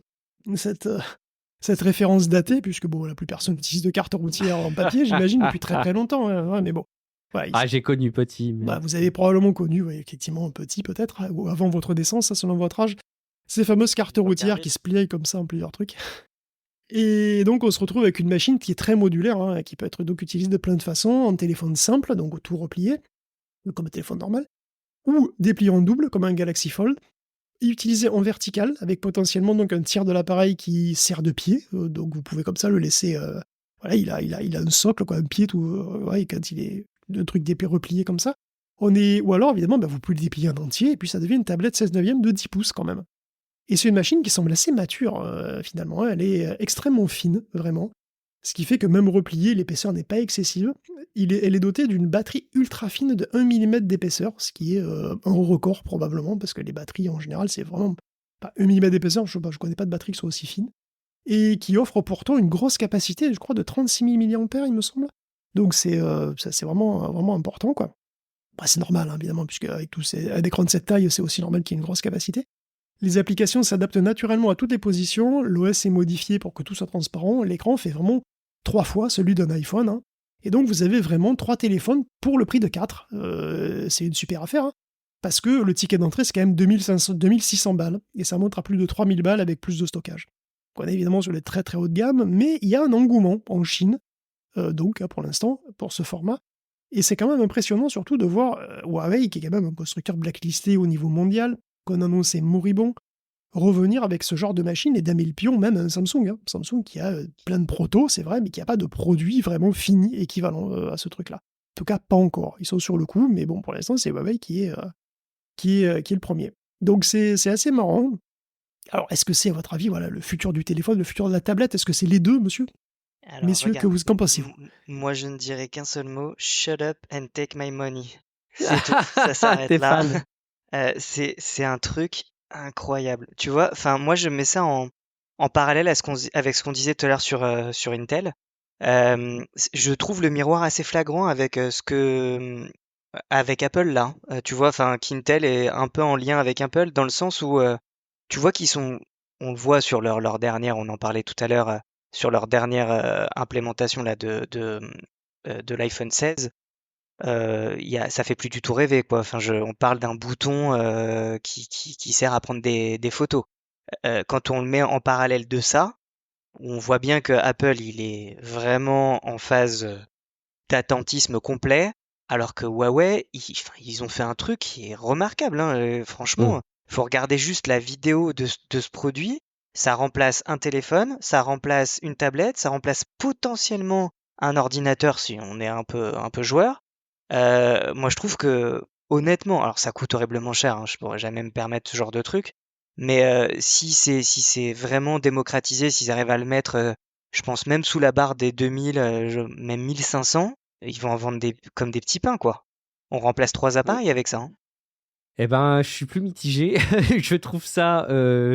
cette référence datée, puisque bon, la plus personne n'utilise de carte routière en papier, j'imagine, depuis très très longtemps. Hein, ouais, mais bon. Ouais, Ah, j'ai connu petit, mais... bah, vous avez probablement connu, ouais, effectivement, un petit peut-être, ou avant votre naissance, selon votre âge, ces fameuses cartes routières qui se plient comme ça en plusieurs trucs. Et donc, on se retrouve avec une machine qui est très modulaire, hein, qui peut être donc utilisée de plein de façons, en téléphone simple, donc tout replié, comme un téléphone normal, ou déplié en double, comme un Galaxy Fold, et utilisé en vertical, avec potentiellement donc un tiers de l'appareil qui sert de pied, donc vous pouvez comme ça le laisser... voilà, il a un socle, quoi, un pied, tout, ouais, quand il est un truc replié comme ça. Ou alors, évidemment, bah, vous pouvez le déplier en entier, et puis ça devient une tablette 16/9 de 10 pouces quand même. Et c'est une machine qui semble assez mature, finalement. Elle est extrêmement fine, vraiment. Ce qui fait que même repliée, l'épaisseur n'est pas excessive. Elle est dotée d'une batterie ultra fine de 1 mm d'épaisseur, ce qui est un record probablement, parce que les batteries en général, c'est vraiment pas 1 mm d'épaisseur, je connais pas de batterie qui soit aussi fine. Et qui offre pourtant une grosse capacité, je crois, de 36 000 mAh, il me semble. Donc c'est vraiment, vraiment important, quoi. Bah, c'est normal, hein, évidemment, puisque avec un écran de cette taille, c'est aussi normal qu'il y ait une grosse capacité. Les applications s'adaptent naturellement à toutes les positions, l'OS est modifié pour que tout soit transparent, l'écran fait vraiment 3 fois celui d'un iPhone, hein. Et donc vous avez vraiment 3 téléphones pour le prix de 4. C'est une super affaire, hein, parce que le ticket d'entrée c'est quand même 2600 balles, et ça monte à plus de 3000 balles avec plus de stockage. On est évidemment sur les très très haut de gamme, mais il y a un engouement en Chine, donc pour l'instant, pour ce format. Et c'est quand même impressionnant surtout de voir Huawei, qui est quand même un constructeur blacklisté au niveau mondial, qu'on annonçait moribond, revenir avec ce genre de machine et damer le pion même à un Samsung. Hein. Samsung qui a plein de protos, c'est vrai, mais qui n'a pas de produit vraiment fini équivalent à ce truc-là. En tout cas, pas encore. Ils sont sur le coup, mais bon, pour l'instant, c'est Huawei qui est le premier. Donc c'est assez marrant. Alors, est-ce que c'est, à votre avis, voilà, le futur du téléphone, le futur de la tablette? Est-ce que c'est les deux, monsieur? Alors, Messieurs, regarde, qu'en pensez-vous? moi je ne dirais qu'un seul mot, shut up and take my money. C'est tout, ça s'arrête T'es là. fan. C'est un truc incroyable. Tu vois, enfin, moi je mets ça en parallèle avec ce qu'on disait tout à l'heure sur Intel. Je trouve le miroir assez flagrant avec avec Apple là. Tu vois, enfin, qu'Intel est un peu en lien avec Apple dans le sens où tu vois on le voit sur leur dernière, on en parlait tout à l'heure, sur leur dernière implémentation là de l'iPhone 16. Ça fait plus du tout rêver, quoi. Enfin, on parle d'un bouton qui sert à prendre des photos. Quand on le met en parallèle de ça, on voit bien que Apple, il est vraiment en phase d'attentisme complet, alors que Huawei, enfin, ils ont fait un truc qui est remarquable, hein. Mm. Franchement, faut regarder juste la vidéo de ce produit. Ça remplace un téléphone, ça remplace une tablette, ça remplace potentiellement un ordinateur si on est un peu joueur. Moi, je trouve que, honnêtement, alors ça coûte horriblement cher, hein, je pourrais jamais me permettre ce genre de truc, mais si c'est vraiment démocratisé, s'ils arrivent à le mettre, je pense même sous la barre des 2000, même 1500, ils vont en vendre comme des petits pains, quoi. On remplace 3 appareils avec ça, hein. Eh ben, je suis plus mitigé. Je trouve ça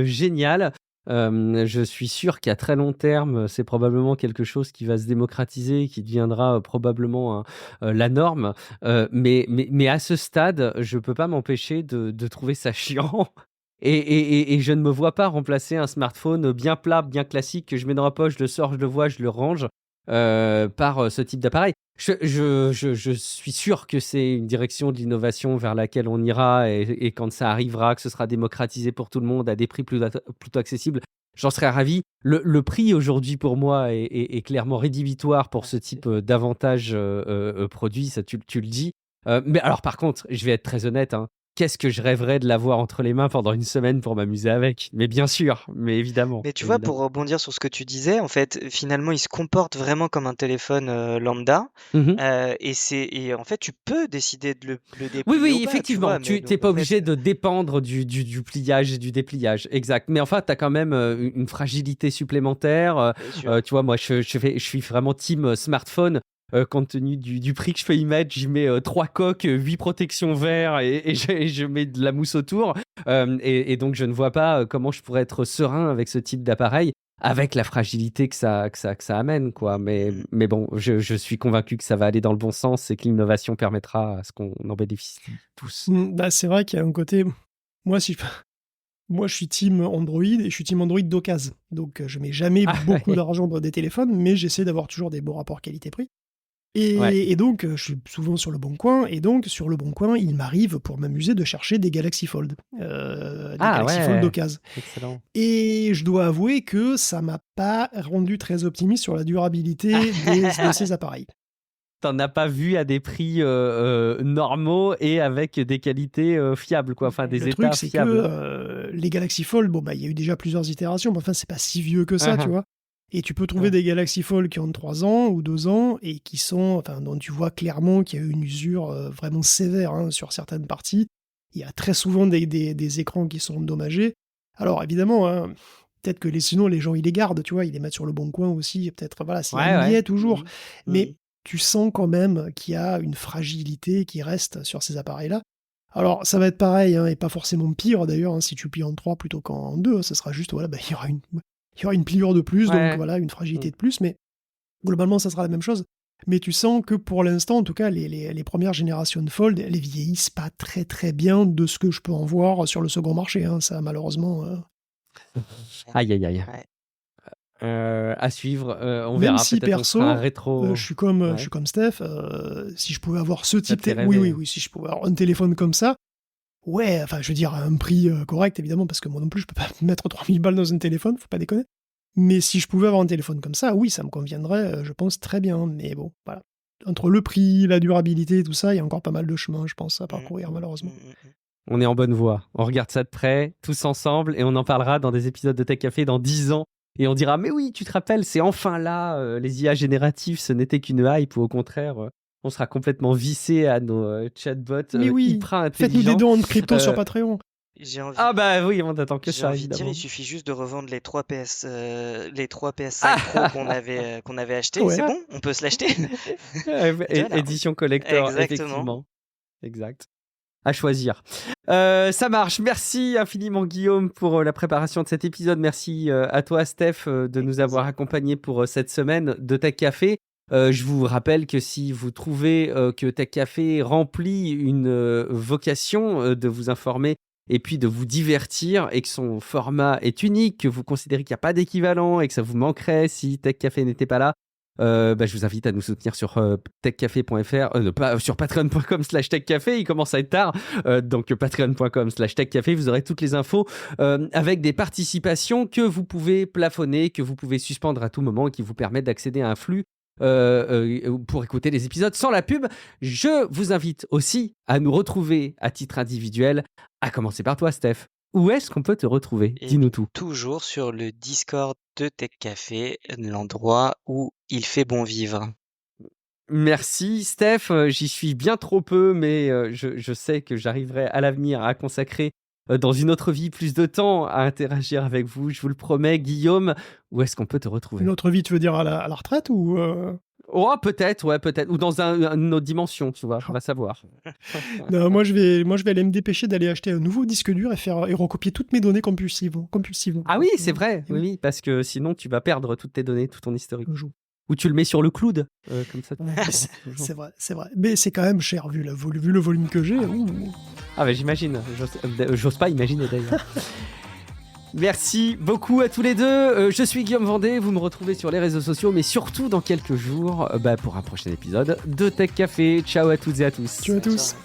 génial. Je suis sûr qu'à très long terme, c'est probablement quelque chose qui va se démocratiser, qui deviendra probablement la norme. Mais à ce stade, je peux pas m'empêcher de trouver ça chiant. Et je ne me vois pas remplacer un smartphone bien plat, bien classique, que je mets dans la poche, je le sors, je le vois, je le range, par ce type d'appareil. Je suis sûr que c'est une direction de l'innovation vers laquelle on ira, et quand ça arrivera, que ce sera démocratisé pour tout le monde à des prix plutôt accessibles, j'en serais ravi. Le prix aujourd'hui pour moi est clairement rédhibitoire pour ce type d'avantage produit, ça tu le dis. Mais alors par contre, je vais être très honnête, hein, qu'est-ce que je rêverais de l'avoir entre les mains pendant une semaine pour m'amuser avec. Mais bien sûr, mais évidemment, Mais tu vois, pour évidemment. rebondir sur ce que tu disais, en fait, finalement, il se comporte vraiment comme un téléphone lambda. Mmh. Et en fait, tu peux décider de le Oui, déplier ou oui, pas, tu effectivement, vois. Mais tu n'es donc, pas en fait, obligé de dépendre du pliage et du dépliage, exact. Mais enfin, tu as quand même une fragilité supplémentaire. bien sûr. Tu vois, moi, je suis vraiment team smartphone. Compte tenu du prix que je peux y mettre, j'y mets 3 coques, 8 protections verres, et je mets de la mousse autour. Et donc, je ne vois pas comment je pourrais être serein avec ce type d'appareil. avec la fragilité que ça amène, quoi. Mais bon, je suis convaincu que ça va aller dans le bon sens et que l'innovation permettra à ce qu'on en bénéficie tous. Bah, c'est vrai qu'il y a un côté... Moi, je suis team Android et je suis team Android d'occasion. Donc, je mets jamais beaucoup d'argent dans des téléphones, mais j'essaie d'avoir toujours des bons rapports qualité-prix. Et donc, je suis souvent sur Le Bon Coin. Et donc, sur Le Bon Coin, il m'arrive, pour m'amuser, de chercher des Galaxy Fold. Des Galaxy Fold d'occasion. Excellent. Et je dois avouer que ça m'a pas rendu très optimiste sur la durabilité de ces appareils. T'en as pas vu à des prix normaux et avec des qualités fiables, quoi. Enfin, des Le états truc, c'est fiables. que les Galaxy Fold, bon, bah, il y a eu déjà plusieurs itérations, mais enfin, c'est pas si vieux que ça, tu vois. Et tu peux trouver des Galaxy Fold qui ont 3 ans ou 2 ans et qui sont, enfin, dont tu vois clairement qu'il y a eu une usure vraiment sévère sur certaines parties. Il y a très souvent des écrans qui sont endommagés. Alors, évidemment, peut-être que sinon, les gens, ils les gardent, tu vois, ils les mettent sur Le Bon Coin aussi, peut-être, voilà, s'il y a un biais toujours. Mais tu sens quand même qu'il y a une fragilité qui reste sur ces appareils-là. Alors, ça va être pareil, et pas forcément pire d'ailleurs, si tu plies en 3 plutôt qu'en 2, ça sera juste, voilà, il y aura une pliure de plus, donc voilà, une fragilité de plus, mais globalement, ça sera la même chose. Mais tu sens que pour l'instant, en tout cas, les premières générations de Fold, elles vieillissent pas très très bien de ce que je peux en voir sur le second marché, ça malheureusement... Aïe, aïe, aïe. À suivre, on Même verra. si peut-être perso, on fera un rétro. je suis comme Steph, si je pouvais avoir ce type oui, si je pouvais avoir un téléphone comme ça, ouais, enfin je veux dire à un prix correct évidemment, parce que moi non plus je peux pas mettre 3000 balles dans un téléphone, faut pas déconner. Mais si je pouvais avoir un téléphone comme ça, oui, ça me conviendrait, je pense très bien. Mais bon, voilà. Entre le prix, la durabilité, tout ça, il y a encore pas mal de chemin, je pense, à parcourir malheureusement. On est en bonne voie. On regarde ça de près, tous ensemble, et on en parlera dans des épisodes de Tech Café dans 10 ans. Et on dira, mais oui, tu te rappelles, c'est enfin là, les IA génératifs, ce n'était qu'une hype, ou au contraire, on sera complètement vissé à nos chatbots mais oui, hyper intelligents. Faites-nous des dons de crypto sur Patreon. Ah bah oui, on n'attend que ça, J'ai envie de dire, il suffit juste de revendre les 3 PS5 Pro qu'on avait achetés. Ouais. C'est bon, on peut se l'acheter. Édition collector, effectivement. Exact. À choisir. Ça marche. Merci infiniment Guillaume pour la préparation de cet épisode. Merci à toi Steph de nous avoir accompagnés pour cette semaine de Tech Café. Je vous rappelle que si vous trouvez que Tech Café remplit une vocation de vous informer et puis de vous divertir et que son format est unique, que vous considérez qu'il n'y a pas d'équivalent et que ça vous manquerait si Tech Café n'était pas là, je vous invite à nous soutenir sur techcafé.fr, pas sur patreon.com/techcafé, il commence à être tard, donc patreon.com/techcafé, vous aurez toutes les infos avec des participations que vous pouvez plafonner, que vous pouvez suspendre à tout moment et qui vous permettent d'accéder à un flux pour écouter les épisodes sans la pub. Je vous invite aussi à nous retrouver à titre individuel, à commencer par toi Steph. Où est-ce qu'on peut te retrouver ? Dis-nous tout. Toujours sur le Discord de Tech Café, l'endroit où il fait bon vivre. Merci Steph, j'y suis bien trop peu, mais je sais que j'arriverai à l'avenir à consacrer dans une autre vie plus de temps à interagir avec vous, je vous le promets. Guillaume, où est-ce qu'on peut te retrouver ? Une autre vie, tu veux dire à la retraite ou Oh, peut-être, ou dans une autre dimension, tu vois, on va savoir. Non, moi je vais aller me dépêcher d'aller acheter un nouveau disque dur et recopier toutes mes données compulsivement. Ah oui, c'est vrai, oui, parce que sinon tu vas perdre toutes tes données, tout ton historique. Ou tu le mets sur le cloud, comme ça. C'est vrai. Mais c'est quand même cher vu le volume que j'ai. Ah bah j'imagine, j'ose pas imaginer d'ailleurs. Merci beaucoup à tous les deux. Je suis Guillaume Vendée, vous me retrouvez sur les réseaux sociaux, mais surtout dans quelques jours pour un prochain épisode de Tech Café. Ciao à toutes et à tous. Ciao à tous.